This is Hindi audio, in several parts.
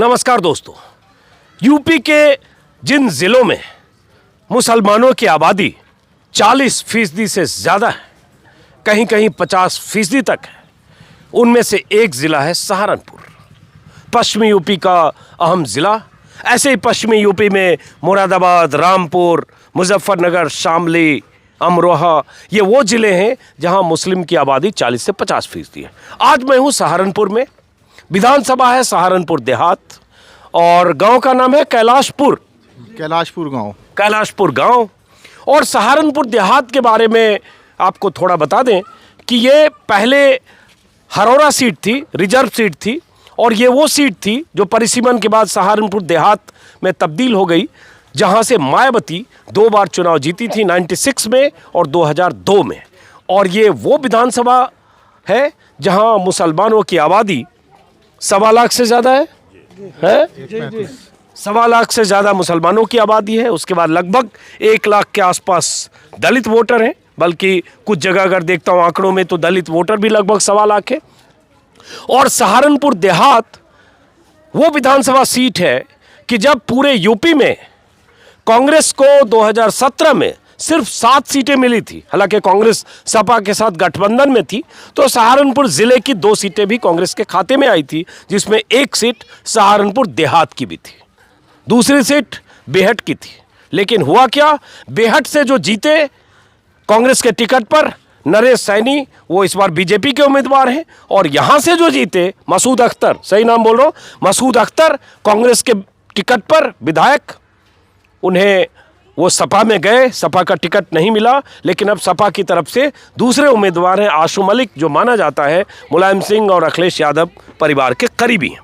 नमस्कार दोस्तों, यूपी के जिन जिलों में मुसलमानों की आबादी 40% से ज़्यादा है, कहीं कहीं 50% तक है, उनमें से एक ज़िला है सहारनपुर, पश्चिमी यूपी का अहम ज़िला। ऐसे ही पश्चिमी यूपी में मुरादाबाद, रामपुर, मुजफ्फरनगर, शामली, अमरोहा, ये वो ज़िले हैं जहां मुस्लिम की आबादी 40 से 50% है। आज मैं हूं सहारनपुर में। विधानसभा है सहारनपुर देहात और गांव का नाम है कैलाशपुर गांव। और सहारनपुर देहात के बारे में आपको थोड़ा बता दें कि ये पहले हरौरा सीट थी, रिजर्व सीट थी, और ये वो सीट थी जो परिसीमन के बाद सहारनपुर देहात में तब्दील हो गई, जहां से मायावती 2 बार चुनाव जीती थी, 96 में और 2002 में। और ये वो विधानसभा है जहां मुसलमानों की आबादी 1.25 लाख से ज़्यादा है? 1.25 लाख से ज़्यादा मुसलमानों की आबादी है। उसके बाद लगभग 1 लाख के आसपास दलित वोटर हैं, बल्कि कुछ जगह अगर देखता हूँ आंकड़ों में तो दलित वोटर भी लगभग 1.25 लाख है। और सहारनपुर देहात वो विधानसभा सीट है कि जब पूरे यूपी में कांग्रेस को 2017 में सिर्फ 7 सीटें मिली थी, हालांकि कांग्रेस सपा के साथ गठबंधन में थी, तो सहारनपुर जिले की 2 सीटें भी कांग्रेस के खाते में आई थी, जिसमें एक सीट सहारनपुर देहात की भी थी, दूसरी सीट बेहट की थी। लेकिन हुआ क्या, बेहट से जो जीते कांग्रेस के टिकट पर नरेश सैनी, वो इस बार बीजेपी के उम्मीदवार हैं। और यहां से जो जीते मसूद अख्तर, सही नाम बोल रहा हूं, मसूद अख्तर, कांग्रेस के टिकट पर विधायक, उन्हें वो सपा में गए, सपा का टिकट नहीं मिला, लेकिन अब सपा की तरफ से दूसरे उम्मीदवार हैं आशू मलिक, जो माना जाता है मुलायम सिंह और अखिलेश यादव परिवार के करीबी हैं।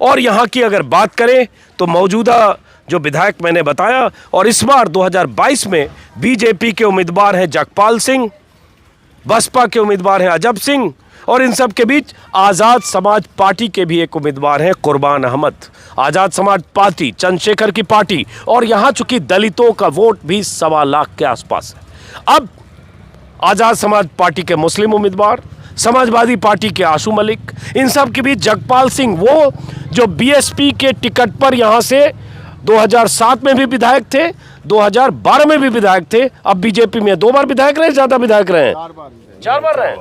और यहाँ की अगर बात करें तो मौजूदा जो विधायक मैंने बताया, और इस बार 2022 में बीजेपी के उम्मीदवार हैं जगपाल सिंह, बसपा के उम्मीदवार हैं अजब सिंह, और इन सब के बीच आज़ाद समाज पार्टी के भी एक उम्मीदवार हैं कुर्बान अहमद। आज़ाद समाज पार्टी चंद्रशेखर की पार्टी, और यहाँ चूंकि दलितों का वोट भी 1.25 लाख के आसपास है। अब आज़ाद समाज पार्टी के मुस्लिम उम्मीदवार, समाजवादी पार्टी के आशू मलिक, इन सब के बीच जगपाल सिंह, वो जो बीएसपी के टिकट पर यहाँ से 2007 में भी विधायक थे, 2012 में भी विधायक थे, अब बीजेपी में 2 बार विधायक रहे, ज़्यादा विधायक रहे हैं? 4 बार रहे।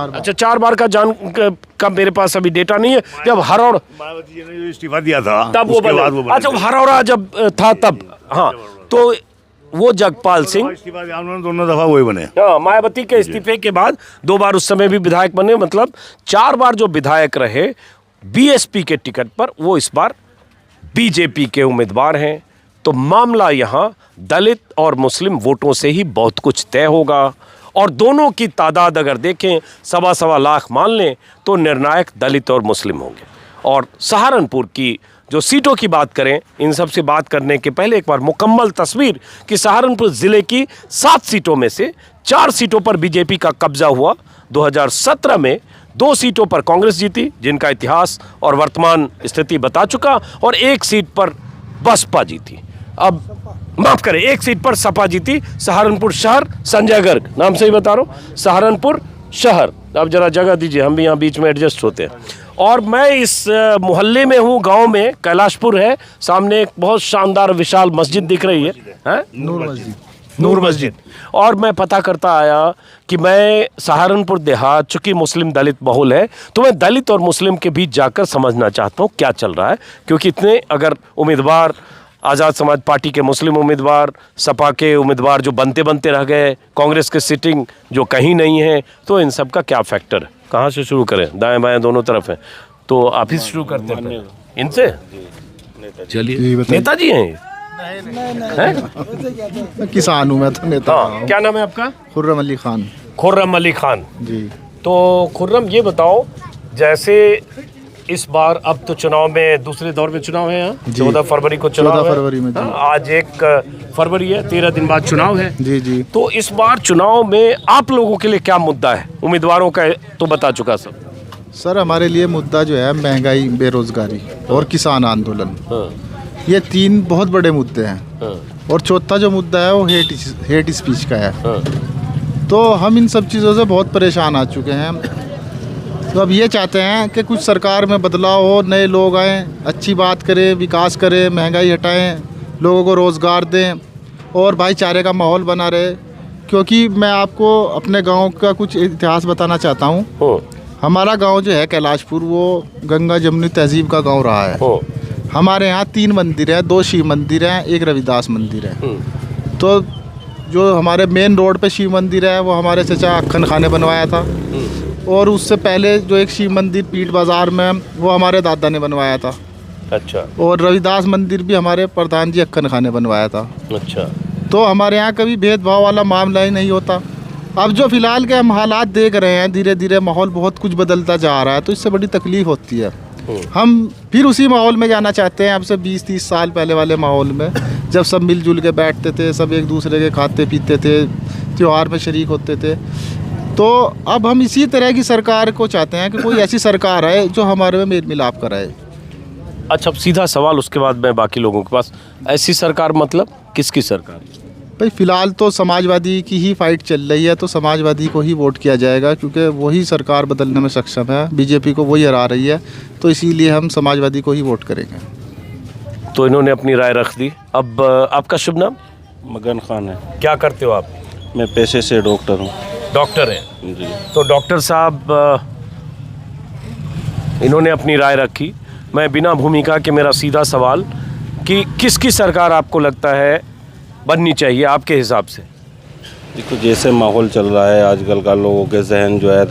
अच्छा, 4 बार का मेरे पास अभी डेटा नहीं है। जब हरौरा मायावती ने इस्तीफा दिया था तब वो बने। अच्छा, हरौरा जब था तब, हाँ, तो वो जगपाल सिंह दोनों दफा वही बने। हाँ, मायावती के इस्तीफे के बाद 2 बार उस समय भी विधायक बने, मतलब 4 बार जो विधायक रहे बीएसपी के टिकट पर, वो इस बार बीजेपी के उम्मीदवार हैं। तो मामला यहाँ दलित और मुस्लिम वोटों से ही बहुत कुछ तय होगा। और दोनों की तादाद अगर देखें 1.25 लाख मान लें तो निर्णायक दलित और मुस्लिम होंगे। और सहारनपुर की जो सीटों की बात करें, इन सब से बात करने के पहले एक बार मुकम्मल तस्वीर कि सहारनपुर ज़िले की 7 सीटों में से 4 सीटों पर बीजेपी का कब्जा हुआ। 2017 में 2 सीटों पर कांग्रेस जीती, जिनका इतिहास और वर्तमान स्थिति बता चुका, और 1 सीट पर बसपा जीती। अब माफ करें, 1 सीट पर सपा जीती, सहारनपुर शहर, संजय गर्ग, नाम से ही बता रहा हूँ, सहारनपुर शहर। अब जरा जगह दीजिए, हम भी यहाँ बीच में एडजस्ट होते हैं। और मैं इस मोहल्ले में हूँ, गांव में, कैलाशपुर है, सामने एक बहुत शानदार विशाल मस्जिद दिख रही है, नूर मस्जिद। और मैं पता करता आया कि मैं सहारनपुर देहात, चूँकि मुस्लिम दलित बहुल है, तो मैं दलित और मुस्लिम के बीच जाकर समझना चाहता हूँ क्या चल रहा है, क्योंकि इतने अगर उम्मीदवार, आज़ाद समाज पार्टी के मुस्लिम उम्मीदवार, सपा के उम्मीदवार जो बनते बनते रह गए, कांग्रेस के सिटिंग जो कहीं नहीं है, तो इन सब का क्या फैक्टर है? कहाँ से शुरू करें? दाएं बाएं दोनों तरफ है, तो आप ही शुरू करते हैं इनसे। चलिए, नेताजी हैं? किसान हूँ मैं तो, नेता। हाँ, क्या नाम है आपका? खुर्रम अली खान। खुर्रम अली खान जी। तो खुर्रम, ये बताओ, जैसे इस बार अब तो चुनाव में दूसरे दौर में चुनाव है, 14 फरवरी को चुनाव है। 14 फरवरी में, आज 1 फरवरी है, 13 दिन बाद चुनाव है। जी जी। तो इस बार चुनाव में आप लोगों के लिए क्या मुद्दा है? उम्मीदवारों का तो बता चुका सब। सर, हमारे लिए मुद्दा जो है महंगाई, बेरोजगारी और किसान आंदोलन, ये 3 बहुत बड़े मुद्दे हैं। और चौथा जो मुद्दा है वो हेट स्पीच का है। तो हम इन सब चीज़ों से बहुत परेशान आ चुके हैं। तो अब ये चाहते हैं कि कुछ सरकार में बदलाव हो, नए लोग आएँ, अच्छी बात करें, विकास करें, महंगाई हटाएं, लोगों को रोज़गार दें और भाईचारे का माहौल बना रहे। क्योंकि मैं आपको अपने गांव का कुछ इतिहास बताना चाहता हूं। हमारा गांव जो है कैलाशपुर, वो गंगा जमुनी तहजीब का गांव रहा है। हमारे यहाँ 3 मंदिर हैं, 2 शिव मंदिर हैं, 1 रविदास मंदिर है। तो जो हमारे मेन रोड पे शिव मंदिर है वो हमारे चचा अक्खन खां ने बनवाया था, और उससे पहले जो एक शिव मंदिर पीठ बाज़ार में वो हमारे दादा ने बनवाया था। अच्छा। और रविदास मंदिर भी हमारे प्रधान जी अक्खन खां ने बनवाया था। अच्छा। तो हमारे यहाँ कभी भेदभाव वाला मामला ही नहीं होता। अब जो फ़िलहाल के हम हालात देख रहे हैं, धीरे धीरे माहौल बहुत कुछ बदलता जा रहा है, तो इससे बड़ी तकलीफ़ होती है। हम फिर उसी माहौल में जाना चाहते हैं, अब से 20-30 साल पहले वाले माहौल में, जब सब मिलजुल के बैठते थे, सब एक दूसरे के खाते पीते थे, त्यौहार में शरीक होते थे। तो अब हम इसी तरह की सरकार को चाहते हैं कि कोई ऐसी सरकार आए जो हमारे में मेल मिलाप कराए। अच्छा, अब सीधा सवाल, उसके बाद मैं बाकी लोगों के पास। ऐसी सरकार मतलब किसकी सरकार? भाई फ़िलहाल तो समाजवादी की ही फाइट चल रही है, तो समाजवादी को ही वोट किया जाएगा, क्योंकि वही सरकार बदलने में सक्षम है। बीजेपी को वही हरा रही है, तो इसीलिए हम समाजवादी को ही वोट करेंगे। तो इन्होंने अपनी राय रख दी। अब आपका शुभ नाम? मगन खान है। क्या करते हो आप? मैं पेशे से डॉक्टर हूँ। डॉक्टर हैं जी। तो डॉक्टर साहब, इन्होंने अपनी राय रखी। मैं बिना भूमिका के, मेरा सीधा सवाल कि किसकी सरकार आपको लगता है बननी चाहिए आपके हिसाब से? देखो, जैसे माहौल चल रहा है आजकल का, लोगों के जहन जो है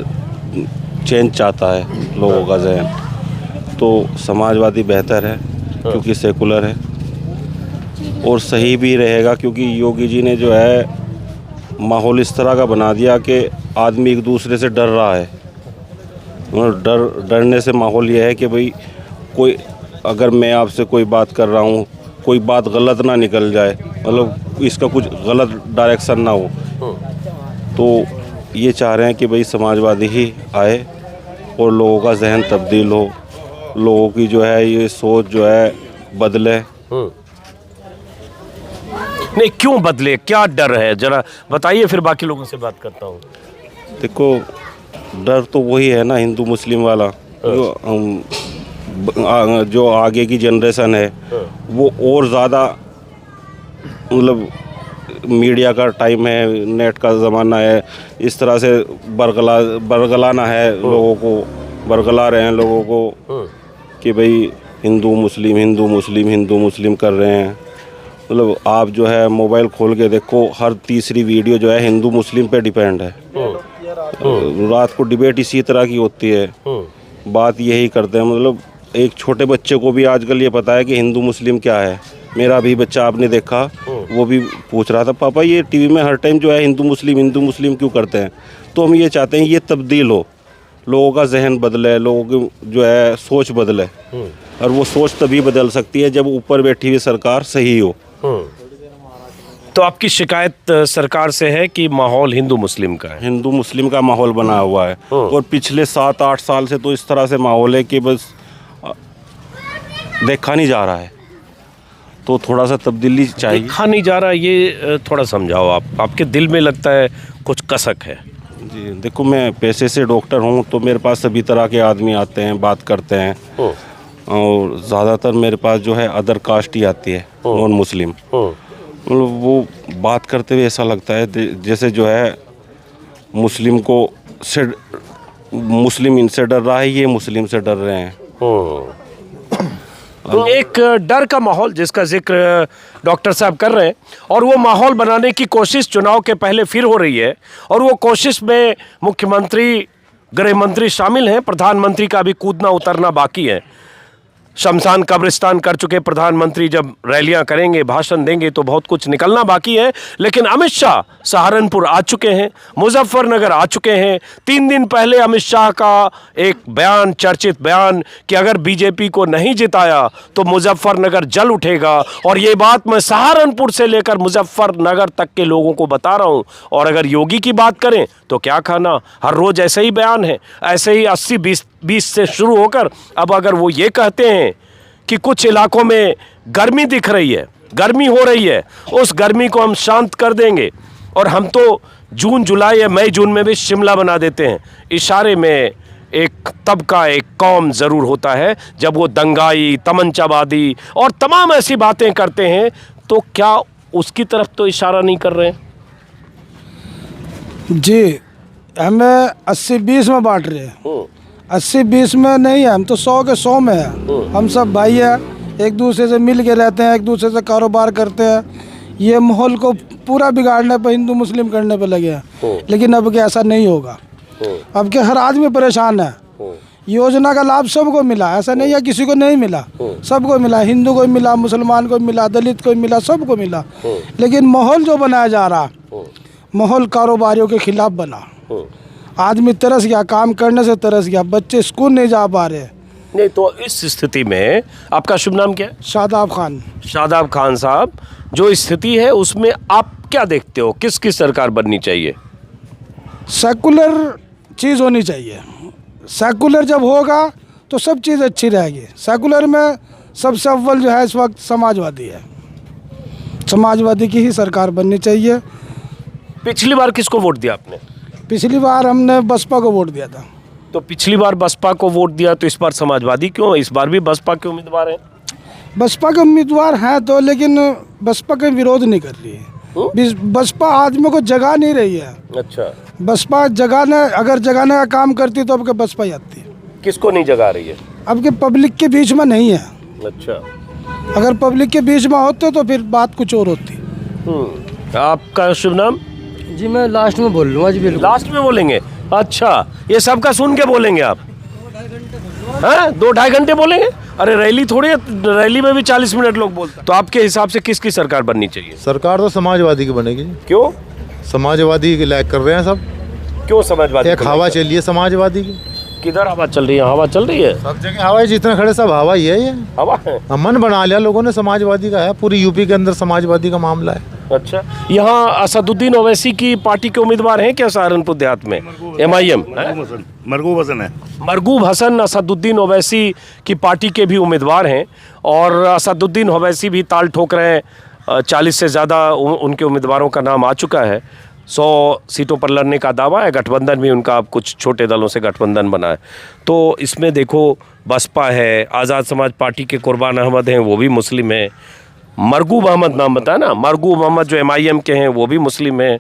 चेंज चाहता है लोगों का जहन, तो समाजवादी बेहतर है क्योंकि सेकुलर है और सही भी रहेगा। क्योंकि योगी जी ने जो है माहौल इस तरह का बना दिया कि आदमी एक दूसरे से डर रहा है। डरने से माहौल ये है कि भाई कोई, अगर मैं आपसे कोई बात कर रहा हूँ, कोई बात गलत ना निकल जाए, मतलब इसका कुछ गलत डायरेक्शन ना हो, तो ये चाह रहे हैं कि भाई समाजवादी ही आए और लोगों का जहन तब्दील हो, लोगों की जो है ये सोच जो है बदले। नहीं, क्यों बदले? क्या डर है, जरा बताइए, फिर बाकी लोगों से बात करता हूँ। देखो, डर तो वही है ना, हिंदू मुस्लिम वाला। जो आगे की जनरेशन है वो और ज़्यादा, मतलब मीडिया का टाइम है, नेट का ज़माना है, इस तरह से बरगलाना है लोगों को, बरगला रहे हैं लोगों को कि भाई हिंदू मुस्लिम हिंदू मुस्लिम हिंदू मुस्लिम कर रहे हैं। मतलब आप जो है मोबाइल खोल के देखो, हर तीसरी वीडियो जो है हिंदू मुस्लिम पे डिपेंड है। रात को डिबेट इसी तरह की होती है, बात यही करते हैं। मतलब एक छोटे बच्चे को भी आजकल ये पता है कि हिंदू मुस्लिम क्या है। मेरा भी बच्चा आपने देखा, वो भी पूछ रहा था, पापा ये टीवी में हर टाइम जो है हिंदू मुस्लिम क्यों करते हैं? तो हम ये चाहते हैं ये तब्दील हो, लोगों का जहन बदले, लोगों की जो है सोच बदले, और वो सोच तभी बदल सकती है जब ऊपर बैठी हुई सरकार सही हो। तो आपकी शिकायत सरकार से है कि माहौल हिंदू मुस्लिम का है? हिंदू मुस्लिम का माहौल बना हुआ है और पिछले 7-8 साल से तो इस तरह से माहौल है कि बस देखा नहीं जा रहा है, तो थोड़ा सा तब्दीली चाहिए। देखा नहीं जा रहा, ये थोड़ा समझाओ आप। आपके दिल में लगता है कुछ कसक है? जी, देखो, मैं पेशे से डॉक्टर हूँ, तो मेरे पास सभी तरह के आदमी आते हैं, बात करते हैं, और ज़्यादातर मेरे पास जो है अदर कास्ट ही आती है, नॉन मुस्लिम। मतलब वो बात करते हुए ऐसा लगता है जैसे जो है मुस्लिम इनसे डर रहा है, ये मुस्लिम से डर रहे हैं। तो एक डर का माहौल जिसका जिक्र डॉक्टर साहब कर रहे हैं, और वो माहौल बनाने की कोशिश चुनाव के पहले फिर हो रही है, और वो कोशिश में मुख्यमंत्री, गृह मंत्री शामिल हैं, प्रधानमंत्री का भी कूदना उतरना बाकी है। शमशान कब्रिस्तान कर चुके प्रधानमंत्री, जब रैलियां करेंगे, भाषण देंगे, तो बहुत कुछ निकलना बाकी है। लेकिन अमित शाह सहारनपुर आ चुके हैं, मुजफ्फरनगर आ चुके हैं। 3 दिन पहले अमित शाह का एक बयान, चर्चित बयान, कि अगर बीजेपी को नहीं जिताया तो मुजफ्फरनगर जल उठेगा। और ये बात मैं सहारनपुर से लेकर मुजफ्फरनगर तक के लोगों को बता रहा हूँ। और अगर योगी की बात करें तो क्या खाना, हर रोज़ ऐसे ही बयान है, ऐसे ही 80-20 से शुरू होकर अब अगर वो ये कहते हैं कि कुछ इलाकों में गर्मी दिख रही है, गर्मी हो रही है, उस गर्मी को हम शांत कर देंगे, और हम तो जून जुलाई या मई जून में भी शिमला बना देते हैं, इशारे में एक तबका, एक कौम ज़रूर होता है जब वो दंगाई, तमंचाबादी और तमाम ऐसी बातें करते हैं, तो क्या उसकी तरफ तो इशारा नहीं कर रहे हैं? जी, हमें 80-20 में बांट रहे हैं। 80-20 में नहीं है, हम तो 100 के 100 में है। हम सब भाई हैं, एक दूसरे से मिल के रहते हैं, एक दूसरे से कारोबार करते हैं। ये माहौल को पूरा बिगाड़ने पे, हिंदू मुस्लिम करने पे लगे हैं। लेकिन अब के ऐसा नहीं होगा। अब के हर आदमी परेशान है। योजना का लाभ सबको मिला, ऐसा नहीं है किसी को नहीं मिला, सबको मिला। हिंदू को मिला, मुसलमान को मिला, दलित को मिला, सबको मिला। लेकिन माहौल जो बनाया जा रहा, माहौल कारोबारियों के खिलाफ बना। आदमी तरस गया, काम करने से तरस गया, बच्चे स्कूल नहीं जा पा रहे। नहीं तो इस स्थिति में, आपका शुभ नाम क्या है? शादाब खान। शादाब खान साहब, जो स्थिति है उसमें आप क्या देखते हो, किसकी सरकार बननी चाहिए? सेकुलर चीज़ होनी चाहिए। सेकुलर जब होगा तो सब चीज़ अच्छी रहेगी। सेकुलर में सबसे अव्वल जो है इस वक्त समाजवादी है। समाजवादी की ही सरकार बननी चाहिए। पिछली बार किसको वोट दिया आपने? पिछली बार हमने बसपा को वोट दिया था। तो पिछली बार बसपा को वोट दिया, तो इस बार समाजवादी क्यों? इस बार भी बसपा के उम्मीदवार हैं। बसपा के उम्मीदवार हैं तो, लेकिन बसपा का विरोध नहीं कर रही है। बसपा आदमियों को जगा नहीं रही है। अच्छा, बसपा अगर जगाने का काम करती तो अब के बसपा ही आती। किसको नहीं जगा रही है? अब के पब्लिक के बीच में नहीं है। अच्छा, अगर पब्लिक के बीच में होते तो फिर बात कुछ और होती। आपका शुभ नाम? जी मैं लास्ट में बोल लूँगा जी, बिल्कुल लास्ट में बोलेंगे? अच्छा, ये सबका सुन के बोलेंगे आप? हाँ, 2-2.5 घंटे बोलेंगे? अरे रैली थोड़ी है, रैली में भी 40 मिनट लोग बोलते हैं। तो आपके हिसाब से किसकी सरकार बननी चाहिए? सरकार तो समाजवादी की बनेगी। क्यों? समाजवादी की लायक कर रहे हैं सब। क्यों समाजवादी? एक हवा चली है समाजवादी की। किधर हवा चल रही है? हवा चल रही है सब जगह हवा है, जितने खड़े सब हवा ही है। ये हवा है। मन बना लिया लोगों ने समाजवादी का है। पूरी यूपी के अंदर समाजवादी का मामला है। अच्छा, यहाँ असदुद्दीन ओवैसी की पार्टी के उम्मीदवार हैं क्या सहारनपुर देहात में? MIM मरगूब हसन है। मरगूब हसन असदुद्दीन ओवैसी की पार्टी के भी उम्मीदवार हैं, और असदुद्दीन ओवैसी भी ताल ठोक रहे हैं। 40 से ज़्यादा उनके उम्मीदवारों का नाम आ चुका है। 100 सीटों पर लड़ने का दावा है। गठबंधन भी उनका कुछ छोटे दलों से गठबंधन बना है। तो इसमें देखो, बसपा है, आज़ाद समाज पार्टी के कुर्बान अहमद हैं, वो भी मुस्लिम हैं। मरगूब अहमद नाम बताया ना, मरगूब अहमद जो MIM के हैं वो भी मुस्लिम हैं।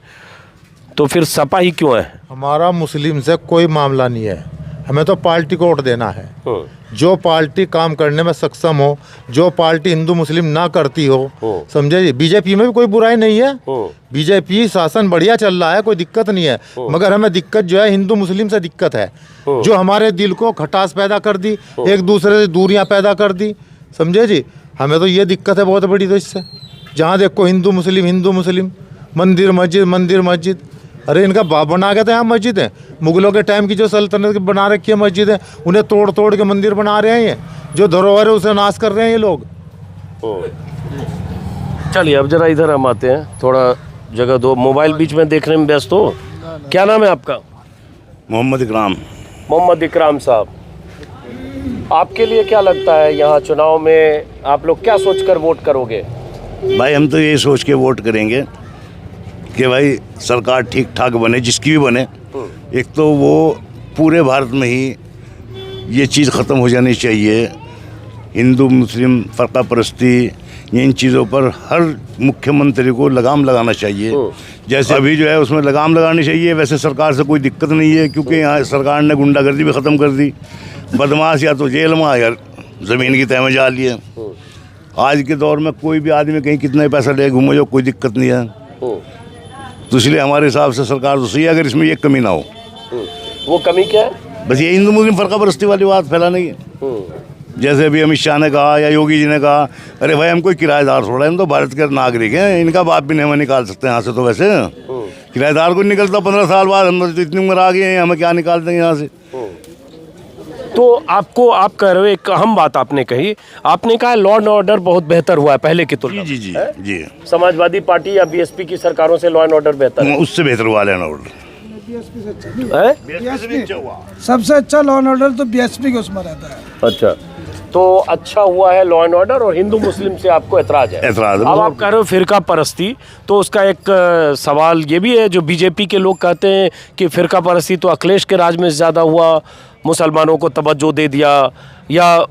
तो फिर सपा ही क्यों है? हमारा मुस्लिम से कोई मामला नहीं है। हमें तो पार्टी को वोट देना है। जो पार्टी काम करने में सक्षम हो, जो पार्टी हिंदू मुस्लिम ना करती हो, समझे जी। बीजेपी में भी कोई बुराई नहीं है। बीजेपी शासन बढ़िया चल रहा है, कोई दिक्कत नहीं है। मगर हमें दिक्कत जो है हिंदू मुस्लिम से दिक्कत है, जो हमारे दिल को खटास पैदा कर दी, एक दूसरे से दूरियां पैदा कर दी, समझे जी। हमें तो ये दिक्कत है बहुत बड़ी। तो इससे जहाँ देखो हिंदू मुस्लिम, मंदिर मस्जिद। अरे इनका बाप बना के तो यहाँ मस्जिद है। मुगलों के टाइम की जो सल्तनत की बना रखी है मस्जिद है, उन्हें तोड़ के मंदिर बना रहे हैं। ये जो धरोहर है उसे नाश कर रहे हैं ये लोग। चलिए अब जरा इधर हम आते हैं, थोड़ा जगह दो। मोबाइल बीच में देखने में व्यस्त हो। क्या नाम है आपका? मोहम्मद इकराम। मोहम्मद इकराम साहब, आपके लिए क्या लगता है, यहाँ चुनाव में आप लोग क्या सोचकर वोट करोगे? भाई हम तो ये सोच के वोट करेंगे कि भाई सरकार ठीक ठाक बने, जिसकी भी बने। एक तो वो पूरे भारत में ही ये चीज़ ख़त्म हो जानी चाहिए। हिंदू मुस्लिम फ़र्क़ा परस्ती, इन चीज़ों पर हर मुख्यमंत्री को लगाम लगाना चाहिए। जैसे अभी जो है उसमें लगाम लगानी चाहिए। वैसे सरकार से कोई दिक्कत नहीं है, क्योंकि यहाँ सरकार ने गुंडागर्दी भी ख़त्म कर दी। बदमाश या तो जेल में या ज़मीन की तह में जा लिए। आज के दौर में कोई भी आदमी कहीं कितना ही पैसा ले घूमे, जो कोई दिक्कत नहीं है। तो इसलिए हमारे हिसाब से सरकार तो सही है, अगर इसमें ये कमी ना हो। वो कमी क्या है? बस ये हिंदू मुस्लिम फ़र्क़ा परस्ती वाली बात फैलाने की। जैसे अभी अमित शाह ने कहा या योगी जी ने कहा, अरे भाई हम कोई किराएदार थोड़ा, हम तो भारत के नागरिक हैं, इनका बाप भी नहीं हमें निकाल सकते यहाँ से। तो वैसे किराएदार को निकलता 15 साल बाद, हम तो इतनी उम्र आ गई है, हमें क्या निकाल देंगे यहाँ से। तो आप कह रहे हो, एक अहम बात आपने कही, आपने कहा लॉ एंड ऑर्डर बहुत बेहतर हुआ है पहले की तुलना में। जी। समाजवादी पार्टी या BSP की सरकारों से लॉ एंड ऑर्डर बेहतर है? उससे बेहतर हुआ लॉ एंड ऑर्डर। सबसे अच्छा लॉ एंड ऑर्डर तो BSP के उसमें रहता है। अच्छा, तो अच्छा हुआ है लॉ एंड ऑर्डर, और हिंदू मुस्लिम से आपको एतराज है? एतराज। अब आप कह रहे हो फिरका परस्ती, तो उसका एक सवाल ये भी है, जो BJP के लोग कहते हैं कि फिरका परस्ती तो अखिलेश के राज में ज़्यादा हुआ, मुसलमानों को तवज्जो दे दिया या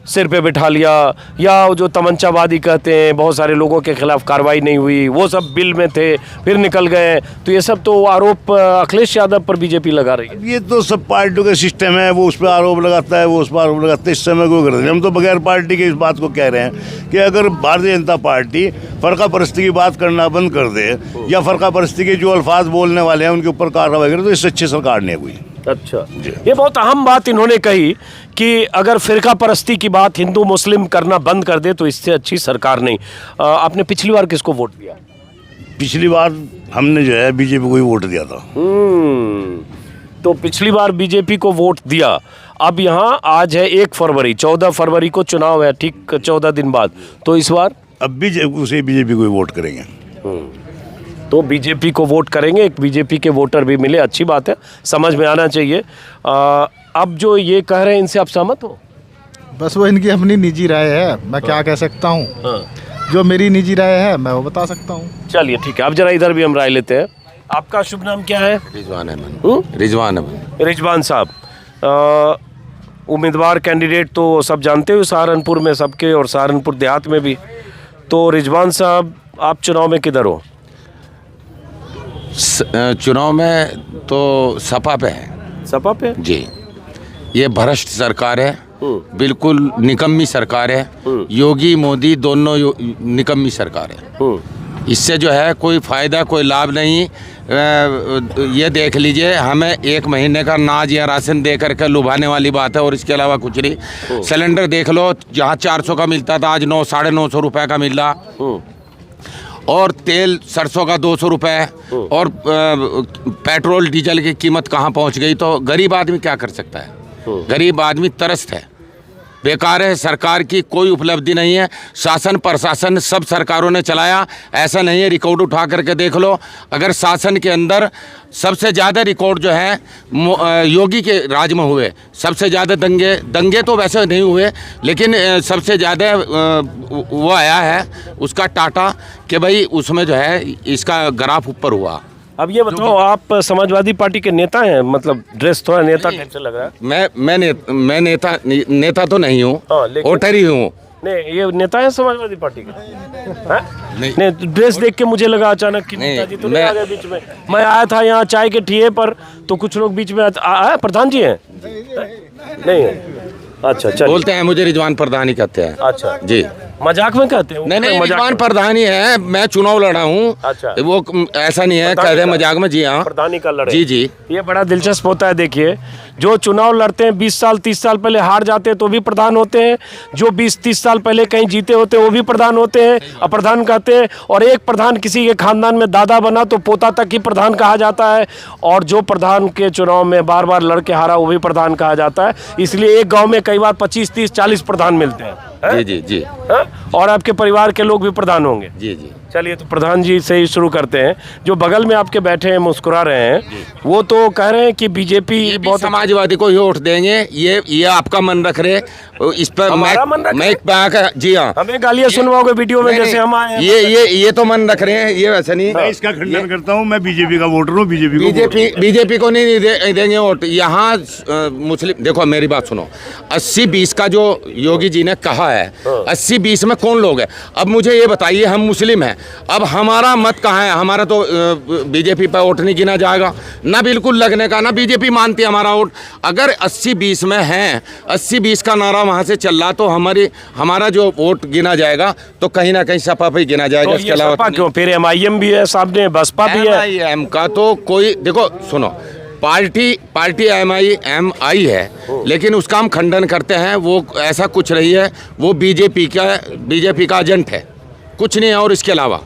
सिर पे बिठा लिया, या जो तमंचावादी कहते हैं बहुत सारे लोगों के खिलाफ कार्रवाई नहीं हुई, वो सब बिल में थे फिर निकल गए, तो ये सब तो आरोप अखिलेश यादव पर बीजेपी लगा रही है। ये तो सब पार्टियों का सिस्टम है, वो उस पर आरोप लगाता है, वो उस पर आरोप लगाता है, इस समय कोई करते नहीं। हम तो बगैर पार्टी के इस बात को कह रहे हैं कि अगर भारतीय जनता पार्टी फ़र्का परस्ती की बात करना बंद कर दे या फ़र्का परस्ती के जो अल्फाज बोलने वाले हैं उनके ऊपर कार्रवाई करे, तो इससे अच्छी सरकार नहीं हुई। अच्छा, ये बहुत अहम बात इन्होंने कही कि अगर फिरका परस्ती की बात हिंदू मुस्लिम करना बंद कर दे तो इससे अच्छी सरकार नहीं। आपने पिछली बार किसको वोट दिया? पिछली बार हमने जो है बीजेपी को ही वोट दिया था। तो पिछली बार बीजेपी को वोट दिया, अब यहाँ आज है 1 फरवरी, 14 फरवरी को चुनाव है, ठीक 14 दिन बाद, तो इस बार अब भी उसे बीजेपी को ही वोट करेंगे। तो बीजेपी को वोट करेंगे, एक बीजेपी के वोटर भी मिले, अच्छी बात है, समझ में आना चाहिए। अब जो ये कह रहे हैं इनसे आप सहमत हो? बस वो इनकी अपनी निजी राय है, मैं क्या कह सकता हूँ। जो मेरी निजी राय है मैं वो बता सकता हूँ। चलिए ठीक है, अब जरा इधर भी हम राय लेते हैं। आपका शुभ नाम क्या है? रिजवान अहमद। रिजवान अहमद। रिजवान साहब, उम्मीदवार कैंडिडेट तो सब जानते हो सहारनपुर में सबके, और सहारनपुर देहात में भी। तो रिजवान साहब, आप चुनाव में किधर हो? चुनाव में तो सपा पे है। सपा पे जी। ये भ्रष्ट सरकार है, बिल्कुल निकम्मी सरकार है। योगी मोदी दोनों निकम्मी सरकार है। इससे जो है कोई फ़ायदा कोई लाभ नहीं। ये देख लीजिए, हमें 1 महीने का अनाज या राशन दे करके लुभाने वाली बात है, और इसके अलावा कुछ नहीं। सिलेंडर देख लो, जहाँ 400 का मिलता था आज 900-950 रुपये का मिल रहा, और तेल सरसों का 200 रुपये, और पेट्रोल डीजल की कीमत कहाँ पहुँच गई। तो गरीब आदमी क्या कर सकता है? गरीब आदमी त्रस्त है, बेकार है। सरकार की कोई उपलब्धि नहीं है। शासन प्रशासन सब सरकारों ने चलाया, ऐसा नहीं है। रिकॉर्ड उठा करके देख लो, अगर शासन के अंदर सबसे ज़्यादा रिकॉर्ड जो है योगी के राज में हुए, सबसे ज़्यादा दंगे तो वैसे नहीं हुए, लेकिन सबसे ज़्यादा वो आया है उसका टाटा, कि भाई उसमें जो है इसका ग्राफ ऊपर हुआ। अब ये बताओ, आप समाजवादी पार्टी के नेता हैं? मतलब ड्रेस थोड़ा नेता टाइप से लग रहा है। मैं नेता तो नहीं हूँ, वोटर ही हूँ। नहीं, ये नेता है समाजवादी पार्टी के? नहीं, ड्रेस देख के मुझे लगा अचानक कि नेताजी तो नहीं आ गए बीच में। मैं आया था यहाँ चाय के ठिए पर, तो कुछ लोग बीच में आया। प्रधान जी हैं? नहीं है। अच्छा, चलिए। बोलते हैं मुझे रिजवान प्रधान ही कहते हैं। अच्छा जी, मजाक में कहते हैं? नहीं, रिजवान प्रधान ही है। मैं चुनाव लड़ा हूँ। अच्छा, वो ऐसा नहीं है कहते हैं मजाक में। जी हाँ, प्रधानी का लड़े। जी। ये बड़ा दिलचस्प होता है। देखिए, जो चुनाव लड़ते हैं 20 साल 30 साल पहले हार जाते हैं तो भी प्रधान होते हैं, जो 20-30 साल पहले कहीं जीते होते हैं वो भी प्रधान होते हैं, अप्रधान कहते हैं। और एक प्रधान किसी के खानदान में दादा बना तो पोता तक ही प्रधान कहा जाता है, और जो प्रधान के चुनाव में बार बार लड़के हारा वो भी प्रधान कहा जाता है। इसलिए एक गाँव में कई बार 25, 30, 40 प्रधान मिलते हैं। जी। और आपके परिवार के लोग भी प्रधान होंगे? जी। चलिए, तो प्रधान जी से ही शुरू करते हैं। जो बगल में आपके बैठे हैं मुस्कुरा रहे हैं, वो तो कह रहे हैं कि बीजेपी बहुत समाजवादी को ही वोट देंगे। ये आपका मन रख रहे, इस पर मैं जी हाँ, हमें गालियां सुनवाओगे वीडियो में जैसे हम आए? ये तो मन रख रहे हैं, ये वैसा नहीं। मैं इसका खंडन करता हूँ। मैं बीजेपी का वोटर हूँ। बीजेपी को नहीं देंगे वोट। यहाँ मुस्लिम, देखो मेरी बात सुनो, 80-20 का जो योगी जी ने कहा है, 80-20 में कौन लोग है? अब मुझे ये बताइए, हम मुस्लिम हैं, अब हमारा मत कहाँ है? हमारा तो बीजेपी पर वोट नहीं गिना जाएगा ना, बिल्कुल लगने का ना। बीजेपी मानती है हमारा वोट। अगर 80-20 में है, 80-20 का नारा वहाँ से चल रहा, तो हमारा जो वोट गिना जाएगा तो कहीं ना कहीं सपा पे गिना जाएगा। तो इसके अलावा क्यों? फिर MIM भी है सामने, बसपा भी है। MIM का तो कोई, देखो सुनो, पार्टी MIM है, लेकिन उसका हम खंडन करते हैं। वो ऐसा कुछ नहीं है, वो बीजेपी का एजेंट है, कुछ नहीं है। और इसके अलावा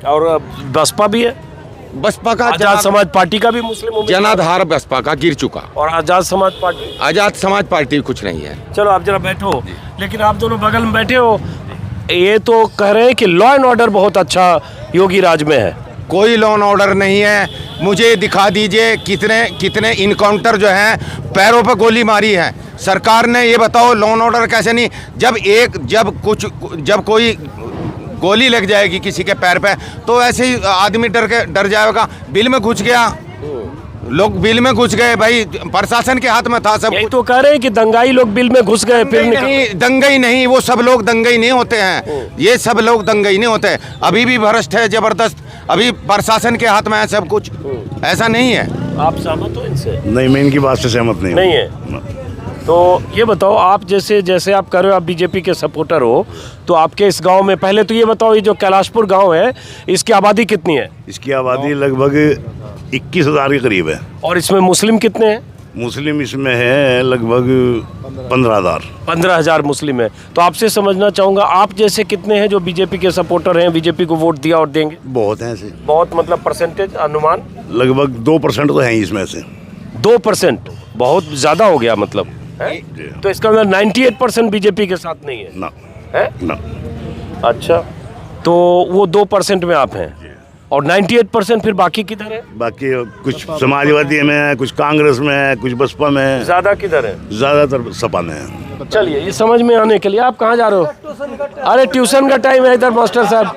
और बसपा भी है। बसपा का आजाद समाज पार्टी का भी मुस्लिम जनाधार बसपा का गिर चुका। और आजाद समाज पार्टी कुछ नहीं है। चलो आप जरा बैठो। लेकिन आप दोनों बगल में बैठे हो, ये तो कह रहे हैं कि लॉ एंड ऑर्डर बहुत अच्छा योगी राज में है। कोई लॉ एंड ऑर्डर नहीं है। मुझे दिखा दीजिए कितने इनकाउंटर जो है पैरों पर गोली मारी है सरकार ने। ये बताओ लॉ एंड ऑर्डर कैसे नहीं? जब कोई गोली लग जाएगी किसी के पैर पे, तो ऐसे ही आदमी डर जाएगा। बिल में घुस गया, लोग बिल में घुस गए भाई, प्रशासन के हाथ में था सब यही कुछ। तो कह रहे हैं कि दंगाई लोग बिल में घुस गए फिर नहीं, दंगई नहीं, वो सब लोग दंगई नहीं होते हैं, ये सब लोग दंगई नहीं होते। अभी भी भ्रष्ट है जबरदस्त, अभी प्रशासन के हाथ में है सब कुछ, ऐसा नहीं है। आप सहमत हो इनसे? नहीं, मैं इनकी बात से सहमत नहीं हूँ। नहीं है। तो ये बताओ, आप जैसे आप कर रहे हो, आप बीजेपी के सपोर्टर हो, तो आपके इस गांव में पहले तो ये बताओ, ये जो कैलाशपुर गांव है इसकी आबादी कितनी है? इसकी आबादी लगभग 21,000 के करीब है। और इसमें मुस्लिम कितने हैं? मुस्लिम इसमें है लगभग 15,000। 15,000 मुस्लिम है। तो आपसे समझना चाहूँगा, आप जैसे कितने हैं जो बीजेपी के सपोर्टर हैं, बीजेपी को वोट दिया और देंगे? बहुत हैं ऐसे, बहुत, मतलब परसेंटेज अनुमान? लगभग 2% तो हैं इसमें से। 2%? बहुत ज़्यादा हो गया मतलब है? तो इसका मतलब 98% बीजेपी के साथ नहीं है? ना है ना। अच्छा, तो वो 2% में आप हैं, और 98% फिर बाकी किधर है? बाकी कुछ समाजवादी में है, कुछ कांग्रेस में है, कुछ बसपा में है, ज़्यादा किधर है? ज़्यादातर सपा में है। चलिए, ये समझ में आने के लिए आप कहाँ जा रहे हो? अरे ट्यूशन का टाइम है इधर, मास्टर साहब।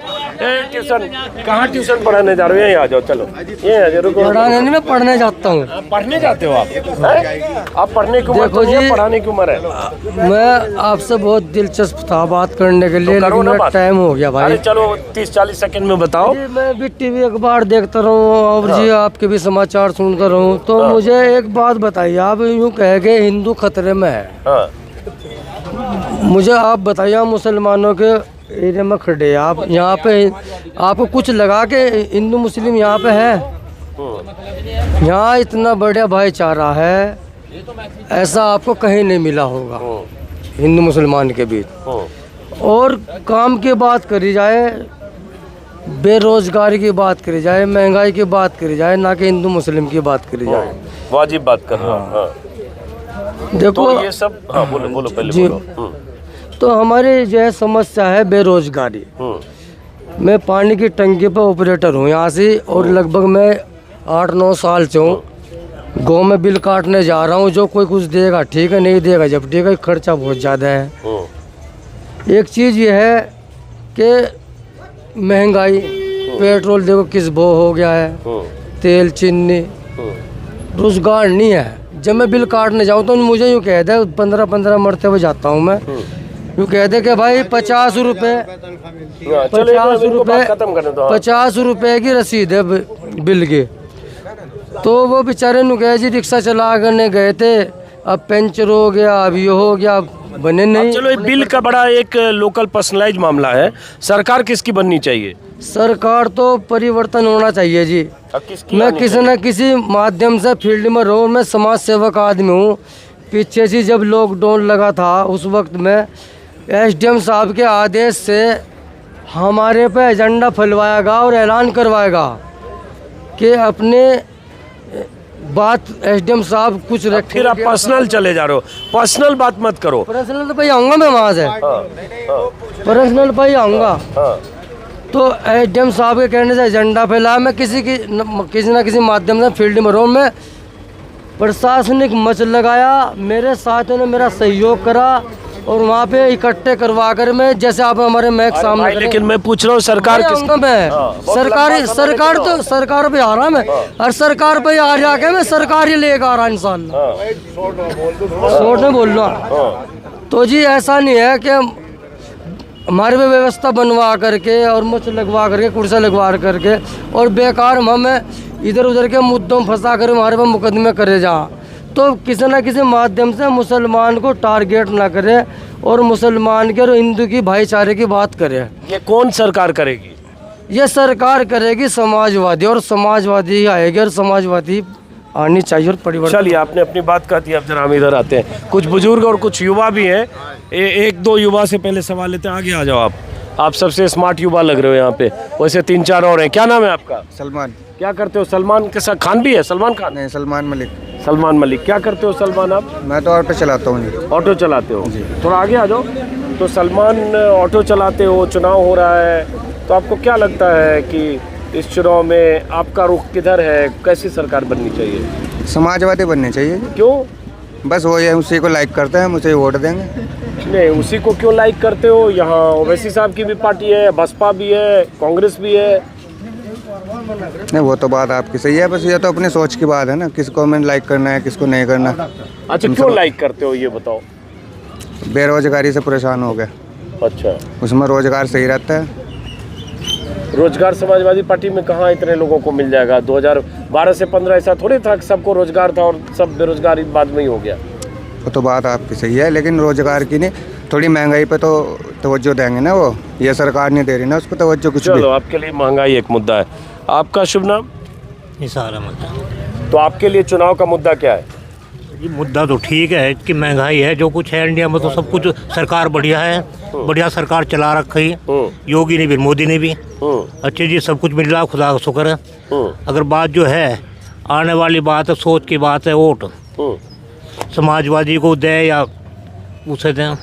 ट्यूशन कहाँ, ट्यूशन पढ़ाने जा रहे हो? यहीं आ जाओ, चलो ये आ जाओ, रुको। पढ़ाने नहीं, मैं पढ़ने जाता हूँ। पढ़ने जाते हो आप? हैं? आप पढ़ने की उम्र देखो तो नहीं है, जी, पढ़ाने की उम्र है। मैं आपसे बहुत दिलचस्प था बात करने के लिए, तो करो लेकिन ना मेरा बात। टाइम हो गया भाई। अरे चलो 30-40 सेकंड में बताओ। जी, मैं भी टीवी अखबार देखता रहा हूँ और जी आपके भी समाचार सुनता रहूँ, तो मुझे एक बात बताइए, आप यूँ कह के हिंदू खतरे में है, हाँ, मुझे आप बताइए, मुसलमानों के एरिया में खड़े आप यहाँ पे, आपको कुछ लगा के हिंदू मुस्लिम यहाँ पे है? यहाँ इतना बढ़िया भाईचारा है, ऐसा आपको कहीं नहीं मिला होगा हिंदू मुसलमान के बीच। और काम की बात करी जाए, बेरोजगारी की बात करी जाए, महंगाई की बात करी जाए, ना कि हिंदू मुस्लिम की बात करी जाए। वाजिब बात कर रहा हूँ। हाँ। देखो तो ये सब, हाँ बोलो बोलो, पहले जी। बोलो। तो हमारी जो है समस्या है बेरोजगारी। मैं पानी की टंकी पर ऑपरेटर हूँ यहाँ से, और लगभग मैं 8-9 साल से हूँ। गाँव में बिल काटने जा रहा हूँ, जो कोई कुछ देगा ठीक है, नहीं देगा जब ठीक है, खर्चा बहुत ज़्यादा है। एक चीज़ ये है कि महंगाई, पेट्रोल देखो किस भाव हो गया है, तेल चीनी, रोजगार नहीं है। जब मैं बिल काटने जाऊँ तो मुझे यूँ कह दे, 15-15 मरतबे जाता हूँ मैं, यूँ कह दे कि भाई 50 रुपये, 50 रुपये की रसीद है बिल की। तो वो बेचारे नु कहे जी रिक्शा चला करने गए थे, अब पंचर हो गया, अब ये हो गया, बने नहीं। चलो, ये बिल का बड़ा एक लोकल पर्सनलाइज मामला है, सरकार किसकी बननी चाहिए? सरकार तो परिवर्तन होना चाहिए जी। मैं किसी न किसी माध्यम से फील्ड में रहूँ, मैं समाज सेवक आदमी हूँ। पीछे से जब लॉकडाउन लगा था उस वक्त में एसडीएम साहब के आदेश से हमारे पे एजेंडा फैलवाएगा और ऐलान करवाएगा कि अपने बात एसडीएम साहब कुछ रखें। फिर आप पर्सनल चले जा रहे हो, पर्सनल बात मत करो। पर्सनल तो भाई आऊँगा मैं वहाँ से, पर्सनल भाई आऊँगा। तो एसडीएम साहब के कहने से एजेंडा फैला, मैं किसी न किसी माध्यम से फील्ड में रहूँ। मैं प्रशासनिक मंच लगाया, मेरे साथियों ने मेरा सहयोग करा, और वहाँ पे इकट्ठे करवा कर मैं, जैसे आप हमारे मैक सामने, लेकिन मैं पूछ रहा हूँ सरकार किस? सरकार पे आ रहा मैं, और सरकार पे आ जाके मैं सरकार ही लेकर आ रहा इंसान, शॉर्ट में बोल रहा। तो जी ऐसा नहीं है कि हमारे पे व्यवस्था बनवा करके और मुझ लगवा करके, कुर्सा लगवा करके, और बेकार हमें इधर उधर के मुद्दों फंसा कर हमारे पे मुकदमे करे जा। तो किसी न किसी माध्यम से मुसलमान को टारगेट ना करे, और मुसलमान के और हिंदू की भाईचारे की बात करे। ये कौन सरकार करेगी? ये सरकार करेगी समाजवादी, और समाजवादी ही आएगी, और समाजवादी आनी चाहिए और परिवर्तन। चलिए, आपने अपनी बात कह दी, अब जरा हम इधर आते हैं। कुछ बुजुर्ग और कुछ युवा भी हैं, एक दो युवा से पहले सवाल लेते हैं। आगे आ जाओ आप सबसे स्मार्ट युवा लग रहे हो यहाँ पे, वैसे 3-4 और हैं। क्या नाम है आपका? सलमान। क्या करते हो? सलमान के साथ खान भी है? सलमान खान? नहीं, सलमान मलिक। सलमान मलिक। क्या करते हो सलमान आप? मैं तो ऑटो चलाता हूँ जी। ऑटो चलाते हो? थोड़ा आगे आ जाओ। तो सलमान, ऑटो चलाते हो, चुनाव हो रहा है, तो आपको क्या लगता है कि इस चुनाव में आपका रुख किधर है? कैसी सरकार बननी चाहिए? समाजवादी बनने चाहिए जी। क्यों? बस वो है, उसी को लाइक करते हैं, मुझे वोट देंगे। नहीं, उसी को क्यों लाइक करते हो? यहाँ ओवैसी साहब की भी पार्टी है, बसपा भी है, कांग्रेस भी है। नहीं वो तो बात आपकी सही है, बस ये तो अपनी सोच की बात है ना, किसको हमें लाइक करना है किसको नहीं करना। अच्छा, क्यों लाइक करते हो ये बताओ? बेरोजगारी से परेशान हो गए, अच्छा, उसमें रोजगार सही रहता है। रोजगार समाजवादी पार्टी में कहाँ इतने लोगों को मिल जाएगा? 2012 से 15 ऐसा थोड़ी था कि सबको रोजगार था और सब बेरोजगारी बाद में ही हो गया। वो तो बात आपकी सही है, लेकिन रोजगार की नहीं, थोड़ी महंगाई पे तो तवज्जो देंगे ना, वो ये सरकार नहीं दे रही ना उसको तवज्जो कुछ भी। चलो, आपके लिए महंगाई एक मुद्दा है। आपका शुभ नाम? निसार अहमद। तो आपके लिए चुनाव का मुद्दा क्या है? ये मुद्दा तो ठीक है कि महंगाई है, जो कुछ है इंडिया में तो सब कुछ सरकार बढ़िया है, बढ़िया सरकार चला रखी है, योगी ने भी मोदी ने भी अच्छे जी सब कुछ मिल रहा, खुदा का शुक्र है। अगर बात जो है आने वाली बात है, सोच की बात है, वोट समाजवादी को दे या उसे दें,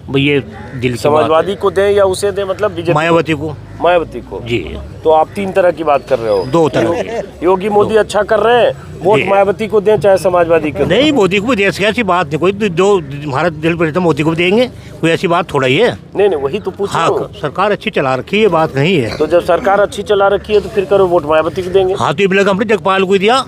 भाई ये दिल की समाजवादी को दें या उसे दें, मतलब बीजेपी? मायावती को। मायावती को जी। तो आप तीन तरह की बात कर रहे हो? दो तरह की। योगी मोदी अच्छा कर रहे हैं, वोट मायावती को दें चाहे समाजवादी को? नहीं, मोदी को भी दे, ऐसी बात नहीं, कोई जो हमारा दिल पर तो मोदी को भी देंगे, कोई ऐसी बात थोड़ा ही है। नहीं नहीं, वही तो पूछ रहा हूं। सरकार अच्छी चला रखी है, बात नहीं है। तो जब सरकार अच्छी चला रखी है तो फिर करो वोट मायावती को देंगे। हाँ, तो ये लगा हमने जगपाल को दिया।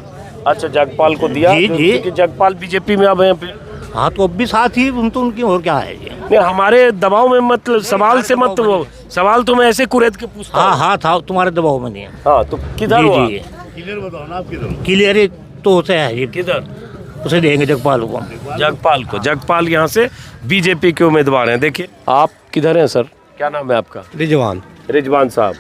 अच्छा, जगपाल को दिया? जी, जी। क्योंकि जगपाल बीजेपी में अब हैं फिर। हाँ, तो अब भी साथ ही तो उनकी और क्या है ये। नहीं, हमारे दबाव में मतलब सवाल से मत वो सवाल तो मैं ऐसे कुरेद के पूछता हूं। हाँ था, तुम्हारे दबाव में नहीं है। हाँ, तो किधर हुआ? क्लियर बताओ ना, आप किधर? क्लियर तो उसे है ये, किधर उसे देंगे जगपाल को। जगपाल यहाँ से बीजेपी के उम्मीदवार हैं। देखिए, आप किधर हैं सर? क्या नाम है आपका? रिजवान साहब।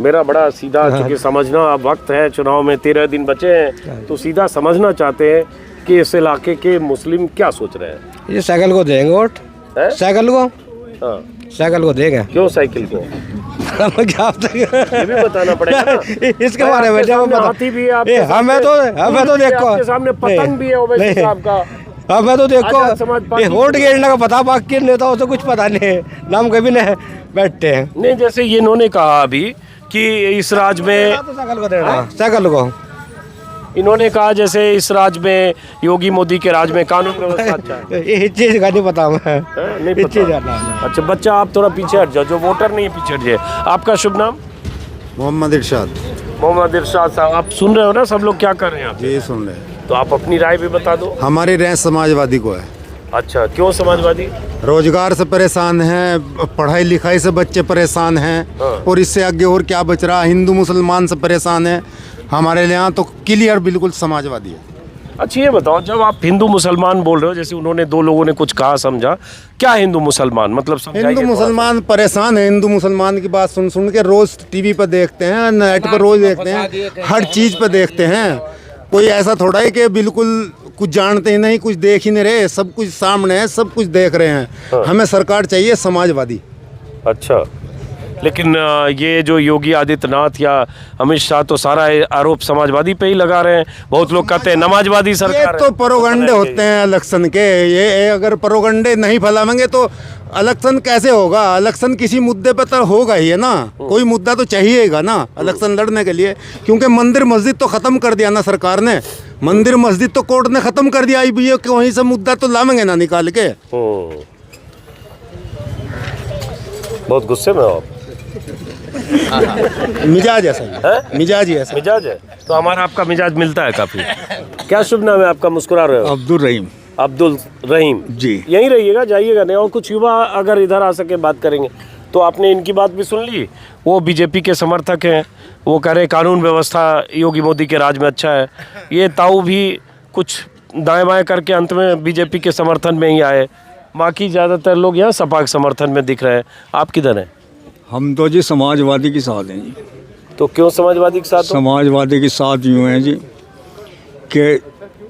मेरा बड़ा सीधा, चूंकि समझना अब वक्त है चुनाव में, 13 दिन बचे हैं, तो सीधा समझना चाहते हैं कि इस इलाके के मुस्लिम क्या सोच रहे हैं। ये साइकिल को देंगे वोट, साइकिल को, हाँ, साइकिल को देंगे। क्यों साइकिल को? क्या ये भी बताना पड़ेगा ना। इसके बारे में जब हाथी भी है आपके हमें तो देखो, आपके सामने पतंग भी है ओवैसी साहब का। हमें तो देखो, आजाद समाज पार्टी वोट गिरने का पता, बाकी नेताओं से कुछ पता नहीं, नाम कभी नहीं बैठते हैं। नहीं, जैसे ये इन्होंने कहा अभी कि इस राज्य में साइकिल को देना, साइकिल को इन्होंने कहा जैसे इस राज्य में, योगी मोदी के राज्य में कानून व्यवस्था अच्छा है। ये चीज का नहीं पता मैं, नहीं पता। अच्छा बच्चा, आप थोड़ा पीछे हट जाओ, जो वोटर नहीं है पीछे हट जाए। आपका शुभ नाम? मोहम्मद इरशाद। मोहम्मद इरशाद साहब, आप सुन रहे हो ना सब लोग क्या कर रहे हैं? जी सुन रहे हैं। तो आप अपनी राय भी बता दो। हमारी राय समाजवादी को है। अच्छा, क्यों समाजवादी? रोजगार से परेशान हैं, पढ़ाई लिखाई से बच्चे परेशान हैं, और इससे आगे और क्या बच रहा, हिंदू मुसलमान से परेशान है। हमारे यहाँ तो क्लियर बिल्कुल समाजवादी है। अच्छा ये बताओ, जब आप हिंदू मुसलमान बोल रहे हो, जैसे उन्होंने दो लोगों ने कुछ कहा, समझा क्या हिंदू मुसलमान मतलब? हिंदू मुसलमान परेशान है, हिंदू मुसलमान की बात सुन सुन के रोज टीवी पर देखते हैं, नेट पर रोज देखते हैं, हर चीज़ पर देखते हैं। कोई ऐसा थोड़ा है कि बिल्कुल कुछ जानते ही नहीं, कुछ देख ही नहीं रहे, सब कुछ सामने है, सब कुछ देख रहे हैं। हमें सरकार चाहिए समाजवादी। अच्छा, लेकिन ये जो योगी आदित्यनाथ या अमित शाह तो सारा आरोप समाजवादी पे ही लगा रहे हैं। बहुत लोग कहते हैं नमाजवादी सरकार ये तो प्रोगंडे होते हैं इलेक्शन के। ये अगर प्रोगंडे नहीं फैलावेंगे तो इलेक्शन कैसे होगा? इलेक्शन किसी मुद्दे पर तो होगा ही है ना, कोई मुद्दा तो चाहिएगा ना इलेक्शन लड़ने के लिए। क्योंकि मंदिर मस्जिद तो ख़त्म कर दिया ना सरकार ने, मंदिर मस्जिद तो कोर्ट ने ख़त्म कर दिया, वहीं से मुद्दा तो लावेंगे ना निकाल के। बहुत गुस्से में हो आप? मिजाज ऐसा है, मिजाज ही ऐसा। मिजाज है तो हमारा आपका मिजाज मिलता है काफी। क्या शुभ नाम है आपका? मुस्कुरा रहे हो? अब्दुल रहीम। अब्दुल रहीम जी। यहीं रहिएगा, जाइएगा नहीं। और कुछ युवा अगर इधर आ सके बात करेंगे। तो आपने इनकी बात भी सुन ली, वो बीजेपी के समर्थक हैं, वो कह रहे कानून व्यवस्था योगी मोदी के राज में अच्छा है। ये ताऊ भी कुछ दाएं बाएं करके अंत में बीजेपी के समर्थन में ही आए। बाकी ज़्यादातर लोग यहाँ सपा के समर्थन में दिख रहे हैं। आप किधर हैं? हम तो जी समाजवादी के साथ हैं जी। तो क्यों समाजवादी के साथ? समाजवादी के साथ यूँ हैं जी कि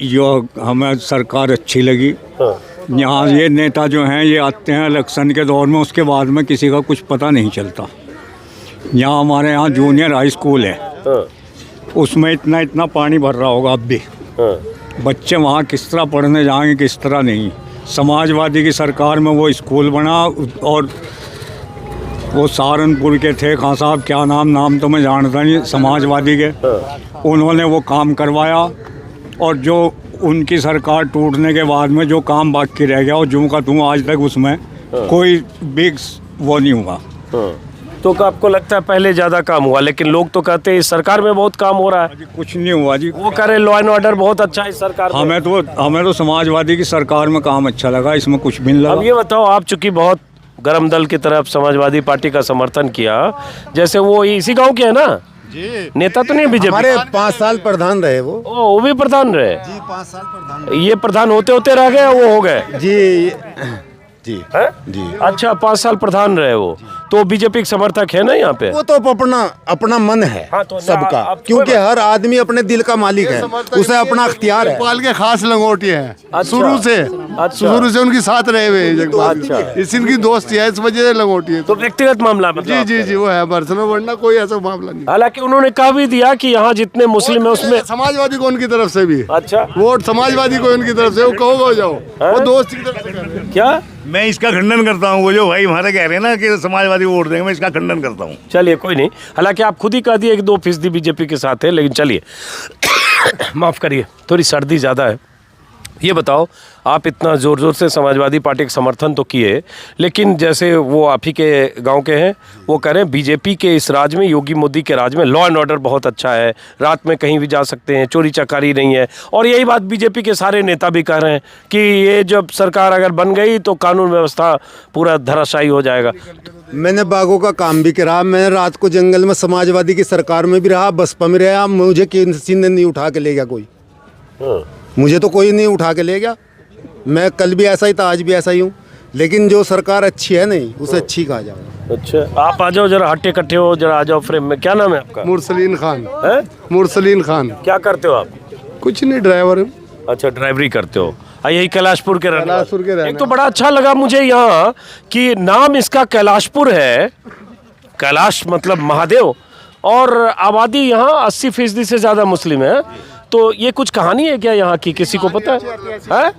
जो हमें सरकार अच्छी लगी। यहाँ ये नेता जो हैं ये आते हैं इलेक्शन के दौर में, उसके बाद में किसी का कुछ पता नहीं चलता। यहाँ हमारे यहाँ जूनियर हाई स्कूल है, उसमें इतना इतना पानी भर रहा होगा अब भी। बच्चे वहाँ किस तरह पढ़ने जाएंगे, किस तरह नहीं। समाजवादी की सरकार में वो स्कूल बना, और वो सहारनपुर के थे खां साहब, क्या नाम तो मैं जानता नहीं, समाजवादी के, उन्होंने वो काम करवाया। और जो उनकी सरकार टूटने के बाद में जो काम बाकी रह गया, और जूं का तूं आज तक उसमें कोई बिग वो नहीं हुआ। तो आपको लगता है पहले ज्यादा काम हुआ, लेकिन लोग तो कहते हैं इस सरकार में बहुत काम हो रहा है। जी कुछ नहीं हुआ जी। वो कह रहे लॉ एंड ऑर्डर बहुत अच्छा है इस सरकार में। हमें तो समाजवादी की सरकार में काम अच्छा लगा, इसमें कुछ भी नहीं अब लगा। ये बताओ, आप चूंकि बहुत गरम दल की तरफ समाजवादी पार्टी का समर्थन किया, जैसे वो इसी गांव के है ना जी, नेता तो नहीं बीजेपी, हमारे 5 साल प्रधान रहे वो भी प्रधान रहे जी, 5 साल प्रधान ये प्रधान होते होते रह गए, वो हो गए जी जी है? जी। अच्छा 5 साल प्रधान रहे वो, तो बीजेपी के समर्थक है ना यहाँ पे। वो तो अपना मन है हाँ, तो सबका, अब क्योंकि हर आदमी अपने दिल का मालिक है, उसे अपना अख्तियार है। नेपाल के खास लंगोटिया है अच्छा। शुरू से उनकी साथ रहे हुए हैं जगपाल। अच्छा। इस इनकी दोस्ती है, इस वजह से लंगोटी है। तो व्यक्तिगत मामला मतलब जी जी जी, वो है पर्सनल, वरना कोई ऐसा मामला नहीं। हालांकि उन्होंने कह भी दिया कि यहाँ जितने मुस्लिम है उसमें समाजवादी को उनकी तरफ से भी है। अच्छा वोट समाजवादी को उनकी तरफ से, वो कहोगे जाओ, वो दोस्त की तरफ से कर रहे हैं। क्या मैं इसका खंडन करता हूँ। वो जो भाई हमारे कह रहे हैं ना कि समाजवादी वोट देंगे, मैं इसका खंडन करता हूँ। चलिए कोई नहीं, हालांकि आप खुद ही कह दिए कि 2% बीजेपी के साथ है, लेकिन चलिए माफ करिए थोड़ी सर्दी ज़्यादा है। ये बताओ, आप इतना ज़ोर ज़ोर से समाजवादी पार्टी का समर्थन तो किए, लेकिन जैसे वो आप ही के गांव के हैं, वो कह रहे हैं बीजेपी के इस राज में, योगी मोदी के राज में लॉ एंड ऑर्डर बहुत अच्छा है, रात में कहीं भी जा सकते हैं, चोरी चकारी नहीं है। और यही बात बीजेपी के सारे नेता भी कह रहे हैं कि ये जब सरकार अगर बन गई तो कानून व्यवस्था पूरा धराशायी हो जाएगा। मैंने बागों का काम भी करा, मैंने रात को जंगल में समाजवादी की सरकार में भी रहा, बसपा में रहा, मुझे किसी ने नहीं उठा के ले गया कोई। मुझे तो कोई नहीं उठा के ले गया। मैं कल भी ऐसा ही था, आज भी ऐसा ही हूँ। लेकिन जो सरकार अच्छी है नहीं, उसे अच्छी कहा जाए। अच्छा आप आ जाओ जरा, हट्टे कट्टे हो जरा, आ जाओ फ्रेम में। क्या नाम है आपका? मुरसलीन खान है? मुरसलीन खान। क्या करते हो आप? कुछ नहीं, ड्राइवर हूं। अच्छा ड्राइवरी करते हो। यही कैलाशपुर के रहने कैलाशपुर के वाले। रहने एक तो बड़ा अच्छा लगा मुझे यहाँ कि नाम इसका कैलाशपुर है, कैलाश मतलब महादेव, और आबादी यहाँ 80% से ज़्यादा मुस्लिम है। तो ये कुछ कहानी है क्या यहाँ की, किसी को पता है?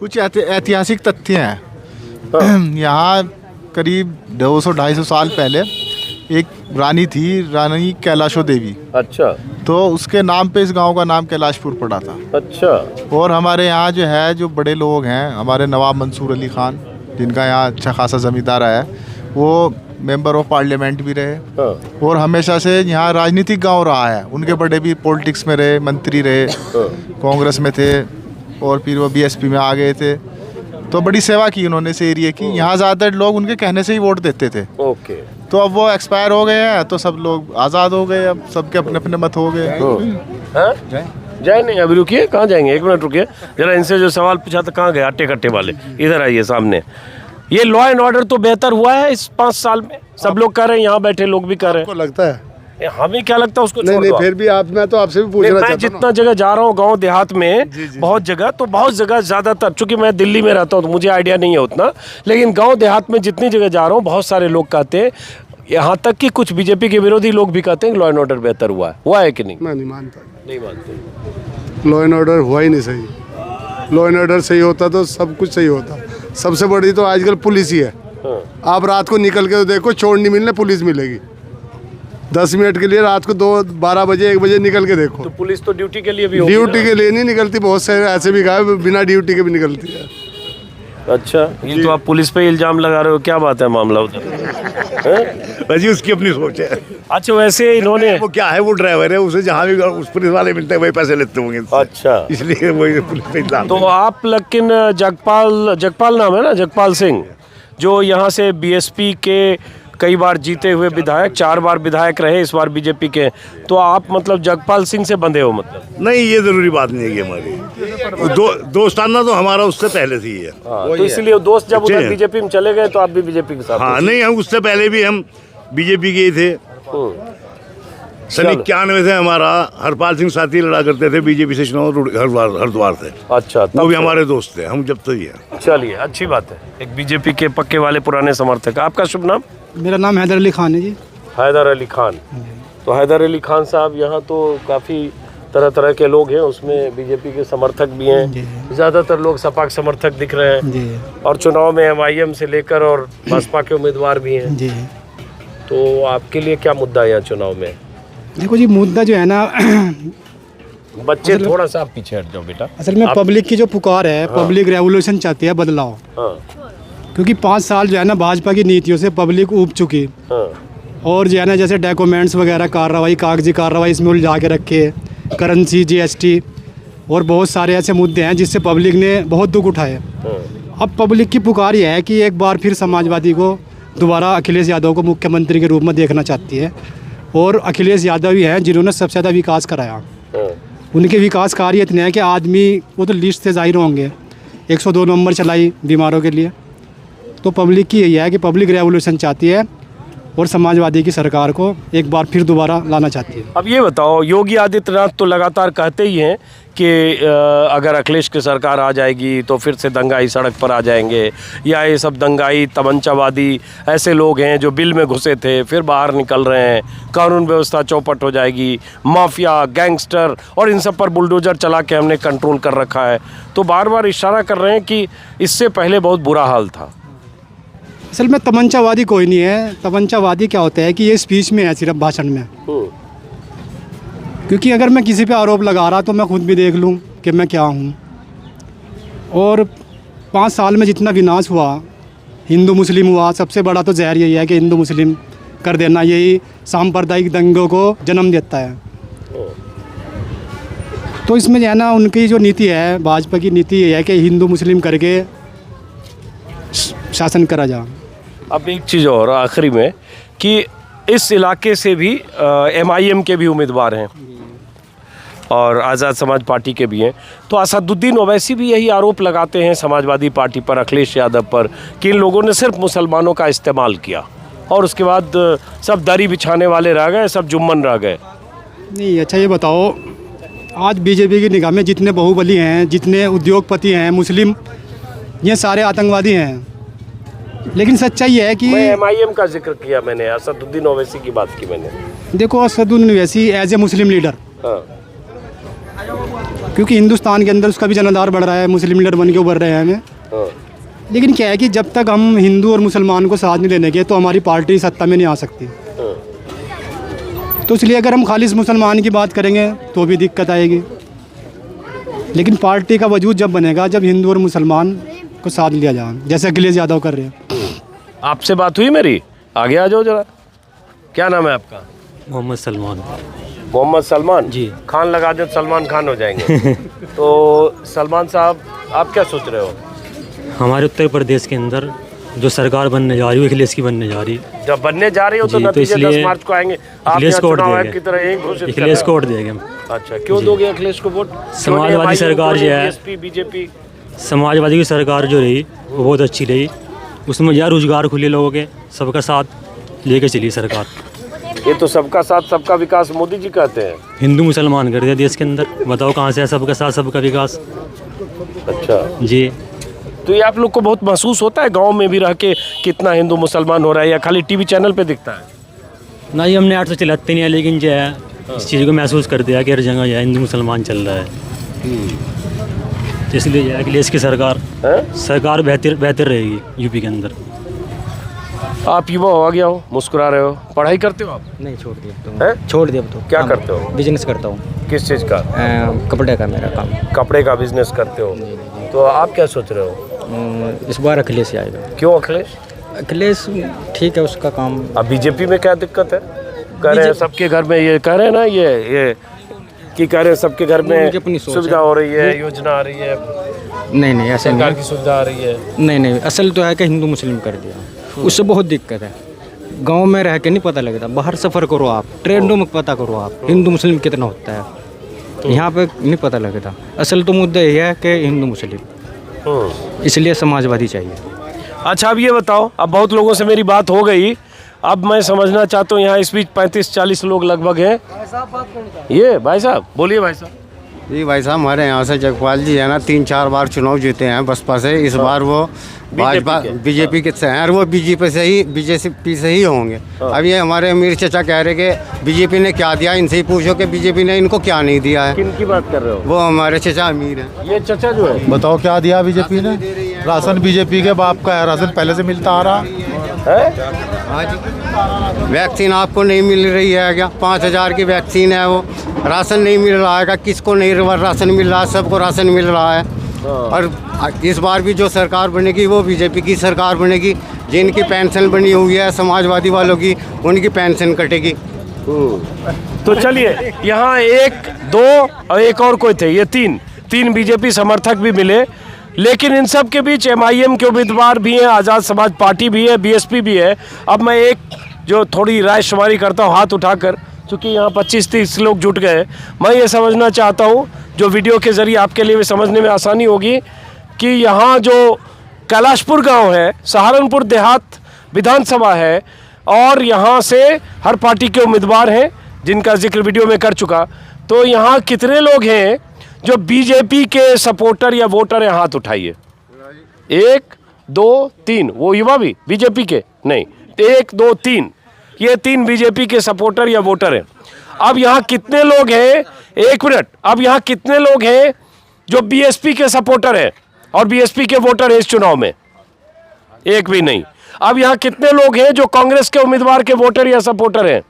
कुछ ऐतिहासिक तथ्य हैं। यहाँ करीब 200-250 साल पहले एक रानी थी, रानी कैलाशो देवी। अच्छा। तो उसके नाम पे इस गांव का नाम कैलाशपुर पड़ा था। अच्छा। और हमारे यहाँ जो है, जो बड़े लोग हैं, हमारे नवाब मंसूर अली खान, जिनका यहाँ अच्छा खासा ज़मींदार है, वो मेंबर ऑफ पार्लियामेंट भी रहे। हाँ। और हमेशा से यहाँ राजनीतिक गांव रहा है। उनके बड़े भी पॉलिटिक्स में रहे, मंत्री रहे, कांग्रेस में थे, और फिर वो बीएसपी में आ गए थे। तो बड़ी सेवा की उन्होंने इस एरिया की। यहाँ ज़्यादातर लोग उनके कहने से ही वोट देते थे। ओके। तो अब वो एक्सपायर हो गए हैं, तो सब लोग आज़ाद हो गए, अब सबके अपने अपने मत हो गए। जाए नहीं, अभी रुकिए, कहाँ जाएंगे? 1 मिनट रुकिए जरा, इनसे जो सवाल पूछा था कहाँ गए हट्टे कट्टे वाले, इधर आइए सामने। ये लॉ एंड ऑर्डर तो बेहतर हुआ है इस 5 साल में, सब लोग कह रहे हैं, यहाँ बैठे लोग भी कह रहे हैं। लगता है हमें क्या लगता है उसको नहीं, छोड़ नहीं, दो। फिर भी मैं तो आपसे भी पूछना चाहता हूं। मैं जितना जगह जा रहा हूँ गांव देहात में, बहुत जगह ज़्यादातर, चूंकि मैं दिल्ली में रहता हूँ तो मुझे आइडिया नहीं है उतना, लेकिन गांव देहात में जितनी जगह जा रहा हूँ बहुत सारे लोग कहते हैं, यहाँ तक कि कुछ बीजेपी के विरोधी लोग भी कहते हैं लॉ एंड ऑर्डर बेहतर हुआ है कि नहीं? मैं नहीं मानता। नहीं मानते। लॉ एंड ऑर्डर हुआ ही नहीं सही। लॉ एंड ऑर्डर सही होता तो सब कुछ सही होता। सबसे बड़ी तो आजकल पुलिस ही है। आप रात को निकल के तो देखो, चोर नहीं मिलने, पुलिस मिलेगी। 10 मिनट के लिए रात को 12 बजे 1 बजे निकल के देखो। तो पुलिस तो ड्यूटी के लिए भी होगी ड्यूटी के लिए नहीं निकलती, बहुत से ऐसे भी गए बिना ड्यूटी के भी निकलती है। अच्छा, ये तो आप पुलिस पे इल्जाम लगा रहे हो, क्या बात है मामला उधर? जी उसकी अपनी सोच है। अच्छा, वैसे इन्होंने, वो क्या है, वो ड्राइवर है, उसे जहाँ भी उस पुलिस वाले मिलते हैं वही पैसे लेते होंगे। अच्छा, इसलिए वही पुलिस पे इल्जाम। तो आप लेकिन जगपाल नाम है ना, जगपाल सिंह, जो यहाँ से बीएसपी के कई बार जीते हुए विधायक, 4 बार विधायक रहे, इस बार बीजेपी के, तो आप मतलब जगपाल सिंह से बंधे हो मतलब? नहीं, ये जरूरी बात नहीं है कि हमारी दोस्ताना तो हमारा उससे पहले से ही है। तो इसलिए दोस्त जब उधर बीजेपी में चले गए तो आप भी बीजेपी के साथ? हाँ, नहीं, हम उससे पहले भी हम बीजेपी के ही थे। सन 91 से हमारा हरपाल सिंह साथी लड़ा करते थे बीजेपी से चुनाव हरिद्वार से। अच्छा, वो भी हमारे दोस्त थे, हम जब तक ही हैं। चलिए, अच्छी बात है, एक बीजेपी के पक्के वाले पुराने समर्थक। आपका शुभ नाम? मेरा नाम हैदर अली खान है जी। हैदर अली खान। तो हैदर अली खान साहब, यहाँ तो काफ़ी तरह तरह के लोग हैं, उसमें बीजेपी के समर्थक भी हैं, ज़्यादातर लोग सपा के समर्थक दिख रहे हैं, और चुनाव में MIM से लेकर और भाजपा के उम्मीदवार भी हैं जी। तो आपके लिए क्या मुद्दा है यहाँ चुनाव में? देखो जी, मुद्दा जो है ना, बच्चे थोड़ा सा आप पीछे हट जाओ बेटा। असल में पब्लिक की जो पुकार है, पब्लिक रेवोल्यूशन चाहती है, बदलाव। क्योंकि 5 साल जो है ना भाजपा की नीतियों से पब्लिक ऊब चुकी। और जो है ना जैसे डॉक्यूमेंट्स वगैरह कार्रवाई, कागजी कार्रवाई इसमें उलझा के रखे, करेंसी, GST और बहुत सारे ऐसे मुद्दे हैं जिससे पब्लिक ने बहुत दुख उठाए। अब पब्लिक की पुकार यह है कि एक बार फिर समाजवादी को दोबारा अखिलेश यादव को मुख्यमंत्री के रूप में देखना चाहती है। और अखिलेश यादव ही हैं जिन्होंने सबसे ज़्यादा विकास कराया। उनके विकास कार्य इतने हैं कि आदमी वो तो लिस्ट से जाहिर होंगे। 102 नंबर चलाई बीमारों के लिए। तो पब्लिक की यही है कि पब्लिक रेवोल्यूशन चाहती है और समाजवादी की सरकार को एक बार फिर दोबारा लाना चाहती है। अब ये बताओ, योगी आदित्यनाथ तो लगातार कहते ही हैं कि अगर अखिलेश की सरकार आ जाएगी तो फिर से दंगाई सड़क पर आ जाएंगे, या ये सब दंगाई तमंचावादी ऐसे लोग हैं जो बिल में घुसे थे फिर बाहर निकल रहे हैं, कानून व्यवस्था चौपट हो जाएगी, माफिया, गैंगस्टर और इन सब पर बुलडोजर चला के हमने कंट्रोल कर रखा है। तो बार बार इशारा कर रहे हैं कि इससे पहले बहुत बुरा हाल था। असल में तमंचावादी कोई नहीं है। तमंचावादी क्या होता है कि ये स्पीच में है, सिर्फ भाषण में। क्योंकि अगर मैं किसी पे आरोप लगा रहा तो मैं खुद भी देख लूँ कि मैं क्या हूँ। और 5 साल में जितना विनाश हुआ, हिंदू मुस्लिम हुआ, सबसे बड़ा तो जहर यही है कि हिंदू मुस्लिम कर देना, यही सांप्रदायिक दंगों को जन्म देता है। तो इसमें जो है ना उनकी जो नीति है, भाजपा की नीति ये है कि हिंदू मुस्लिम करके शासन करा जा। अब एक चीज़ और आखिरी में कि इस इलाके से भी MIM के भी उम्मीदवार हैं और आज़ाद समाज पार्टी के भी हैं। तो असदुद्दीन ओवैसी भी यही आरोप लगाते हैं समाजवादी पार्टी पर, अखिलेश यादव पर, कि इन लोगों ने सिर्फ मुसलमानों का इस्तेमाल किया और उसके बाद सब दरी बिछाने वाले रह गए, सब जुम्मन रह गए। नहीं, अच्छा ये बताओ, आज बीजेपी की निगाह में जितने बाहुबली हैं, जितने उद्योगपति हैं मुस्लिम, ये सारे आतंकवादी हैं। लेकिन सच्चाई ये है कि मैं MIM का जिक्र किया, मैंने असदुद्दीन ओवैसी की बात की मैंने। देखो, Asaduddin Owaisi as a Muslim leader, क्योंकि हिंदुस्तान के अंदर उसका भी जनाधार बढ़ रहा है, मुस्लिम लीडर बन के उभर रहे हैं हमें। लेकिन क्या है कि जब तक हम हिंदू और मुसलमान को साथ नहीं देंगे तो हमारी पार्टी सत्ता में नहीं आ सकती। तो इसलिए अगर हम खालिस मुसलमान की बात करेंगे तो भी दिक्कत आएगी। लेकिन पार्टी का वजूद जब बनेगा जब हिंदू और मुसलमान को साथ लिया जाए, जैसे अखिलेश यादव कर रहे हैं। आपसे बात हुई मेरी? आगे आ जाओ जरा। क्या नाम है आपका? मोहम्मद सलमान। मोहम्मद सलमान जी। खान लगा दो, सलमान खान हो जाएंगे। तो सलमान साहब, आप क्या सोच रहे हो? हमारे उत्तर प्रदेश के अंदर जो सरकार बनने जा रही है अखिलेश की बनने जा रही है। जब बनने जा रही हो तो नतीजे 10 मार्च को आएंगे। आप अखिलेश को वोट चुनाव आयोग देंगे। की तरह यही घोषित कर रहे अखिलेश हो। को वोट देंगे हम। अच्छा, क्यों दोगे अखिलेश को वोट? समाजवादी सरकार जो है, BJP समाजवादी की सरकार जो रही वो बहुत अच्छी रही। उसमें यार रोजगार खुले लोगों के, सबका साथ लेके चली सरकार। ये तो सबका साथ सबका विकास मोदी जी कहते हैं। हिंदू मुसलमान कर दिया देश के अंदर। बताओ कहाँ से है सबका साथ सबका विकास? अच्छा जी। तो ये आप लोग को बहुत महसूस होता है गांव में भी रह के कितना हिंदू मुसलमान हो रहा है, या खाली टीवी चैनल पे दिखता है? ना ये हमने 8 से चलाते नहीं है, लेकिन जो है इस चीज़ को महसूस कर दिया कि हर जगह जो है हिंदू मुसलमान चल रहा है। तो इसलिए जो है अखिलेश की सरकार बेहतर रहेगी यूपी के अंदर। आप युवा हो गया हो, मुस्कुरा रहे हो, पढ़ाई करते हो आप? नहीं, छोड़ दिया। छोड़ दिया। तो क्या करते हो? बिजनेस करता हूँ। किस चीज़ का? कपड़े का मेरा काम। कपड़े का बिजनेस करते हो? तो आप क्या सोच रहे हो? इस बार अखिलेश ही आएगा। क्यों अखिलेश? अखिलेश ठीक है, उसका काम। अब बीजेपी में क्या दिक्कत है? कह रहे हैं सबके घर में, ये कह रहे हैं ना, ये कि कह रहे हैं सबके घर में सुविधा हो रही है, योजना आ रही है। नहीं, ऐसा नहीं। सरकार की सुविधा आ रही है। नहीं, असल तो है कि हिंदू मुस्लिम कर दिया, उससे बहुत दिक्कत है। गांव में रह के नहीं पता लगता, बाहर सफ़र करो आप, ट्रेनों में पता करो आप हिंदू मुस्लिम कितना होता है। यहाँ पे नहीं पता लगता। असल तो मुद्दा ये है कि हिंदू मुस्लिम, इसलिए समाजवादी चाहिए। अच्छा, अब ये बताओ, अब बहुत लोगों से मेरी बात हो गई, अब मैं समझना चाहता हूँ, यहाँ इस बीच 35-40 लोग लगभग हैं। ये भाई साहब, बोलिए भाई साहब। जी भाई साहब, हमारे यहाँ से जगपाल जी है ना 3-4 बार चुनाव जीते हैं बसपा से। इस बार वो भाजपा बीजेपी के से हैं और वो बीजेपी से ही होंगे। अब ये हमारे अमीर चचा कह रहे कि बीजेपी ने क्या दिया, इनसे ही पूछो कि बीजेपी ने इनको क्या नहीं दिया है। किन की बात कर रहे हो? वो हमारे चचा अमीर हैं। ये चचा जो है, बताओ क्या दिया बीजेपी ने? राशन बीजेपी के बाप का है, राशन पहले से मिलता आ रहा है। हाँ जी, वैक्सीन आपको नहीं मिल रही है क्या? 5000 की वैक्सीन है, वो राशन नहीं मिल रहा है। किसको नहीं राशन मिल रहा है? सबको राशन मिल रहा है। और इस बार भी जो सरकार बनेगी वो बीजेपी की सरकार बनेगी। जिनकी पेंशन बनी हुई है समाजवादी वालों की, उनकी पेंशन कटेगी। तो चलिए, यहाँ 1 2 और एक और कोई थे, ये तीन बीजेपी समर्थक भी मिले, लेकिन इन सब के बीच MIM के उम्मीदवार भी हैं, आज़ाद समाज पार्टी भी है, BSP भी है। अब मैं एक जो थोड़ी राय शुमारी करता हूँ हाथ उठाकर, क्योंकि यहाँ 25-30 लोग जुट गए। मैं ये समझना चाहता हूँ, जो वीडियो के ज़रिए आपके लिए भी समझने में आसानी होगी, कि यहाँ जो कैलाशपुर गांव है, सहारनपुर देहात विधानसभा है, और यहाँ से हर पार्टी के उम्मीदवार हैं जिनका जिक्र वीडियो में कर चुका। तो यहाँ कितने लोग हैं जो बीजेपी के सपोर्टर या वोटर हैं? हाथ उठाइए। 1 2 3। वो युवा भी बीजेपी के नहीं, 1 2 3, ये 3 बीजेपी के सपोर्टर या वोटर हैं। अब यहाँ कितने लोग हैं, 1 मिनट, अब यहाँ कितने लोग हैं जो BSP के सपोर्टर हैं और BSP के वोटर हैं इस चुनाव में? एक भी नहीं। अब यहाँ कितने लोग हैं जो कांग्रेस के उम्मीदवार के वोटर या सपोर्टर हैं?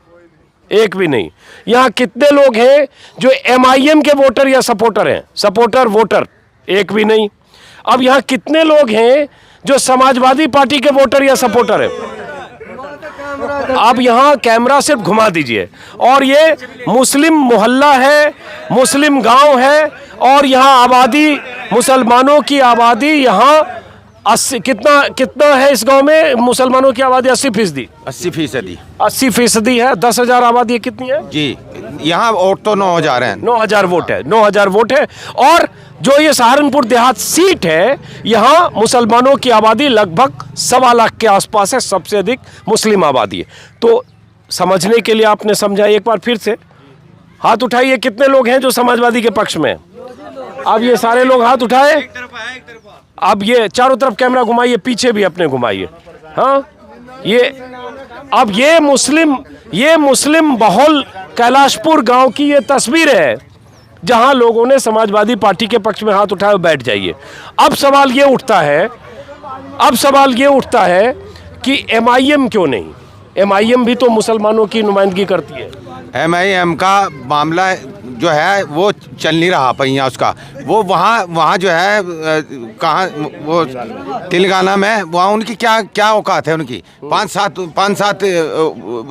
एक भी नहीं। यहाँ कितने लोग हैं जो MIM के वोटर या सपोर्टर हैं? सपोर्टर वोटर एक भी नहीं। अब यहाँ कितने लोग हैं जो समाजवादी पार्टी के वोटर या सपोर्टर हैं? अब यहाँ कैमरा सिर्फ घुमा दीजिए, और ये मुस्लिम मोहल्ला है, मुस्लिम गांव है, और यहाँ आबादी, मुसलमानों की आबादी यहाँ 80 कितना है इस गांव में? मुसलमानों की आबादी 80%। 80%। 80% है। 10,000 आबादी कितनी है जी, यहाँ वोट तो 9,000 हैं। 9,000 वोट है, 9,000 वोट है। और जो ये सहारनपुर देहात सीट है, यहाँ मुसलमानों की आबादी लगभग 1.25 लाख के आसपास है, सबसे अधिक मुस्लिम आबादी है। तो समझने के लिए आपने समझा, एक बार फिर से हाथ उठाइए, कितने लोग हैं जो समाजवादी के पक्ष में? अब ये सारे लोग हाथ उठाए। अब ये चारों तरफ कैमरा घुमाइए, पीछे भी अपने घुमाइए। हाँ, ये अब ये मुस्लिम बहुल कैलाशपुर गांव की ये तस्वीर है, जहां लोगों ने समाजवादी पार्टी के पक्ष में हाथ उठाए। बैठ जाइए। अब सवाल ये उठता है कि MIM क्यों नहीं? MIM भी तो मुसलमानों की नुमाइंदगी करती है। MIM का मामला जो है वो चल नहीं रहा पहिया उसका। वो वहाँ जो है कहाँ, वो तेलंगाना में, वहाँ उनकी क्या औकात है उनकी? 5-7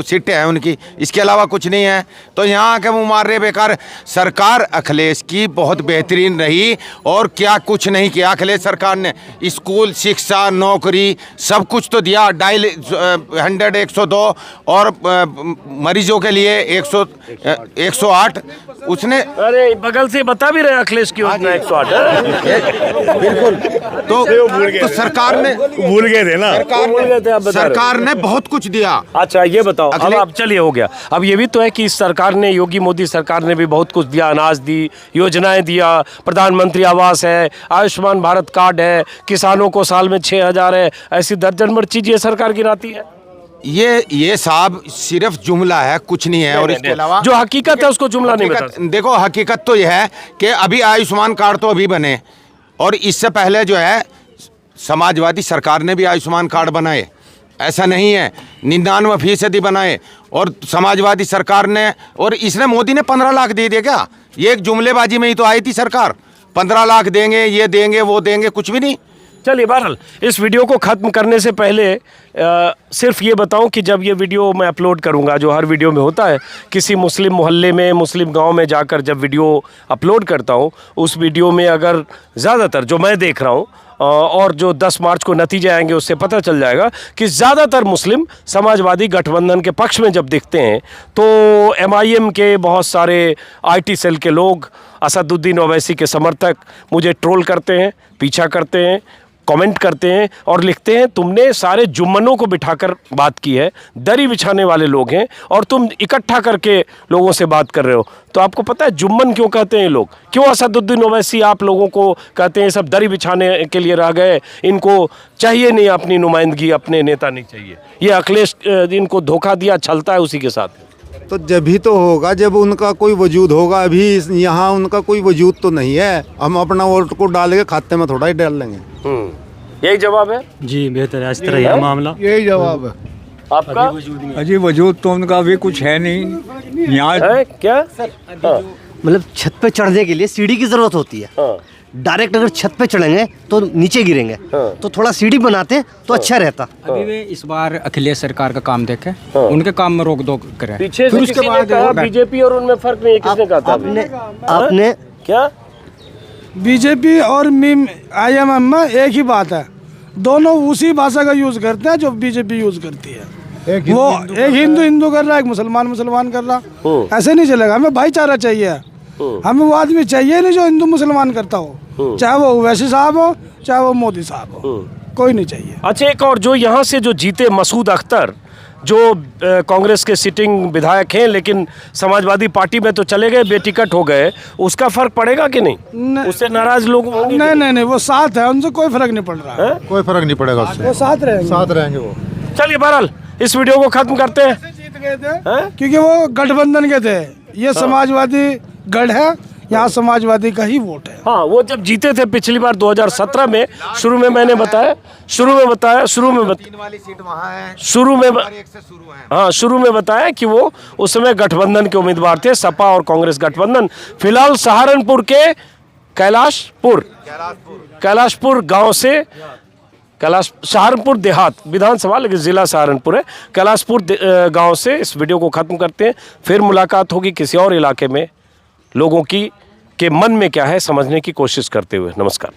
सीटें हैं उनकी, इसके अलावा कुछ नहीं है। तो यहाँ के वो मार रहे बेकार। सरकार अखिलेश की बहुत बेहतरीन रही, और क्या कुछ नहीं किया अखिलेश सरकार ने। स्कूल, शिक्षा, नौकरी सब कुछ तो दिया। 100 102 और मरीजों के लिए 108 उसने। अरे बगल से बता भी रहे अखिलेश की योजना 108 बिल्कुल। तो सरकार ने भूल गए थे ना, सरकार ने बहुत कुछ दिया। अच्छा ये बताओ, अब चलिए हो गया। अब ये भी तो है कि इस सरकार ने, योगी मोदी सरकार ने भी बहुत कुछ दिया, अनाज दी, योजनाएं दिया, प्रधानमंत्री आवास है, आयुष्मान भारत कार्ड है, किसानों को साल में 6,000 है, ऐसी दर्जन भर चीज ये सरकार गिनाती है। ये साहब सिर्फ जुमला है, कुछ नहीं है। और इसके अलावा जो हकीकत है उसको जुमला नहीं बता। देखो हकीकत तो यह है कि अभी आयुष्मान कार्ड तो अभी बने, और इससे पहले जो है समाजवादी सरकार ने भी आयुष्मान कार्ड बनाए, ऐसा नहीं है। 99% बनाए, और समाजवादी सरकार ने, और इसने मोदी ने 15 लाख दे दिया क्या? ये एक जुमलेबाजी में ही तो आई थी सरकार। 15 लाख देंगे, ये देंगे, वो देंगे, कुछ भी नहीं। चलिए बहरहाल, इस वीडियो को ख़त्म करने से पहले सिर्फ ये बताऊं कि जब ये वीडियो मैं अपलोड करूंगा, जो हर वीडियो में होता है, किसी मुस्लिम मोहल्ले में, मुस्लिम गांव में जाकर जब वीडियो अपलोड करता हूं, उस वीडियो में अगर ज़्यादातर जो मैं देख रहा हूं, और जो 10 मार्च को नतीजे आएंगे उससे पता चल जाएगा कि ज़्यादातर मुस्लिम समाजवादी गठबंधन के पक्ष में जब दिखते हैं, तो MIM के बहुत सारे IT सेल के लोग, असदुद्दीन ओवैसी के समर्थक मुझे ट्रोल करते हैं, पीछा करते हैं, कमेंट करते हैं और लिखते हैं तुमने सारे जुम्मनों को बिठाकर बात की है, दरी बिछाने वाले लोग हैं, और तुम इकट्ठा करके लोगों से बात कर रहे हो। तो आपको पता है जुम्मन क्यों कहते हैं लोग? क्यों असदुद्दीन ओवैसी आप लोगों को कहते हैं सब दरी बिछाने के लिए रह गए, इनको चाहिए नहीं अपनी नुमाइंदगी, अपने नेता नहीं चाहिए? ये अखिलेश इनको धोखा दिया, छलता है उसी के साथ। तो जब भी तो होगा जब उनका कोई वजूद होगा। अभी यहाँ उनका कोई वजूद तो नहीं है। हम अपना वोट को डाल के खाते में थोड़ा ही डाल लेंगे। यही जवाब है जी, बेहतर है, इस तरह यह मामला। यही जवाब है आपका। अजी वजूद तो उनका भी कुछ है नहीं यहाँ। क्या मतलब छत पे चढ़ने के लिए सीढ़ी की जरूरत होती है, डायरेक्ट अगर छत पे चढ़ेंगे तो नीचे गिरेंगे। तो थोड़ा सीढ़ी बनाते तो अच्छा रहता। अभी वे इस बार अखिलेश सरकार का काम देखे, उनके काम में रोक टोक करे। पीछे से किसी ने कहा बीजेपी और उनमें फर्क नहीं है, किसने कहा था? आपने क्या? बीजेपी और IMM में एक ही बात है, दोनों उसी भाषा का यूज करते हैं जो बीजेपी यूज करती है। वो एक हिंदू कर रहा है, एक मुसलमान कर रहा। ऐसे नहीं चलेगा। हमें भाईचारा चाहिए, हमें वो आदमी चाहिए नहीं जो हिंदू मुसलमान करता हो, चाहे वो ओवैसी साहब हो चाहे वो मोदी साहब हो, कोई नहीं चाहिए। अच्छा, एक और जो यहाँ से जो जीते मसूद अख्तर, जो कांग्रेस के सिटिंग विधायक हैं लेकिन समाजवादी पार्टी में तो चले गए, बेटिकट हो गए, उसका फर्क पड़ेगा कि नहीं? उससे नाराज लोग होंगे? नहीं, वो साथ है, उनसे कोई फर्क नहीं पड़ रहा है। कोई फर्क नहीं पड़ेगा उससे, वो साथ रहेंगे वो। चलिए बहरहाल इस वीडियो को खत्म करते हैं। जीत गए थे क्योंकि वो गठबंधन के थे, ये समाजवादी गढ़ है, यहाँ समाजवादी का ही वोट है। हाँ, वो जब जीते थे पिछली बार 2017 में, शुरू में मैंने बताया, शुरू में 3 वाली सीट वहाँ है, शुरू में बताया कि वो उस समय गठबंधन के उम्मीदवार थे, सपा और कांग्रेस गठबंधन। फिलहाल सहारनपुर के कैलाशपुर गांव से, सहारनपुर देहात विधानसभा लेकिन जिला सहारनपुर है, कैलाशपुर गांव से इस वीडियो को खत्म करते हैं। फिर मुलाकात होगी किसी और इलाके में, लोगों के मन में क्या है समझने की कोशिश करते हुए। नमस्कार।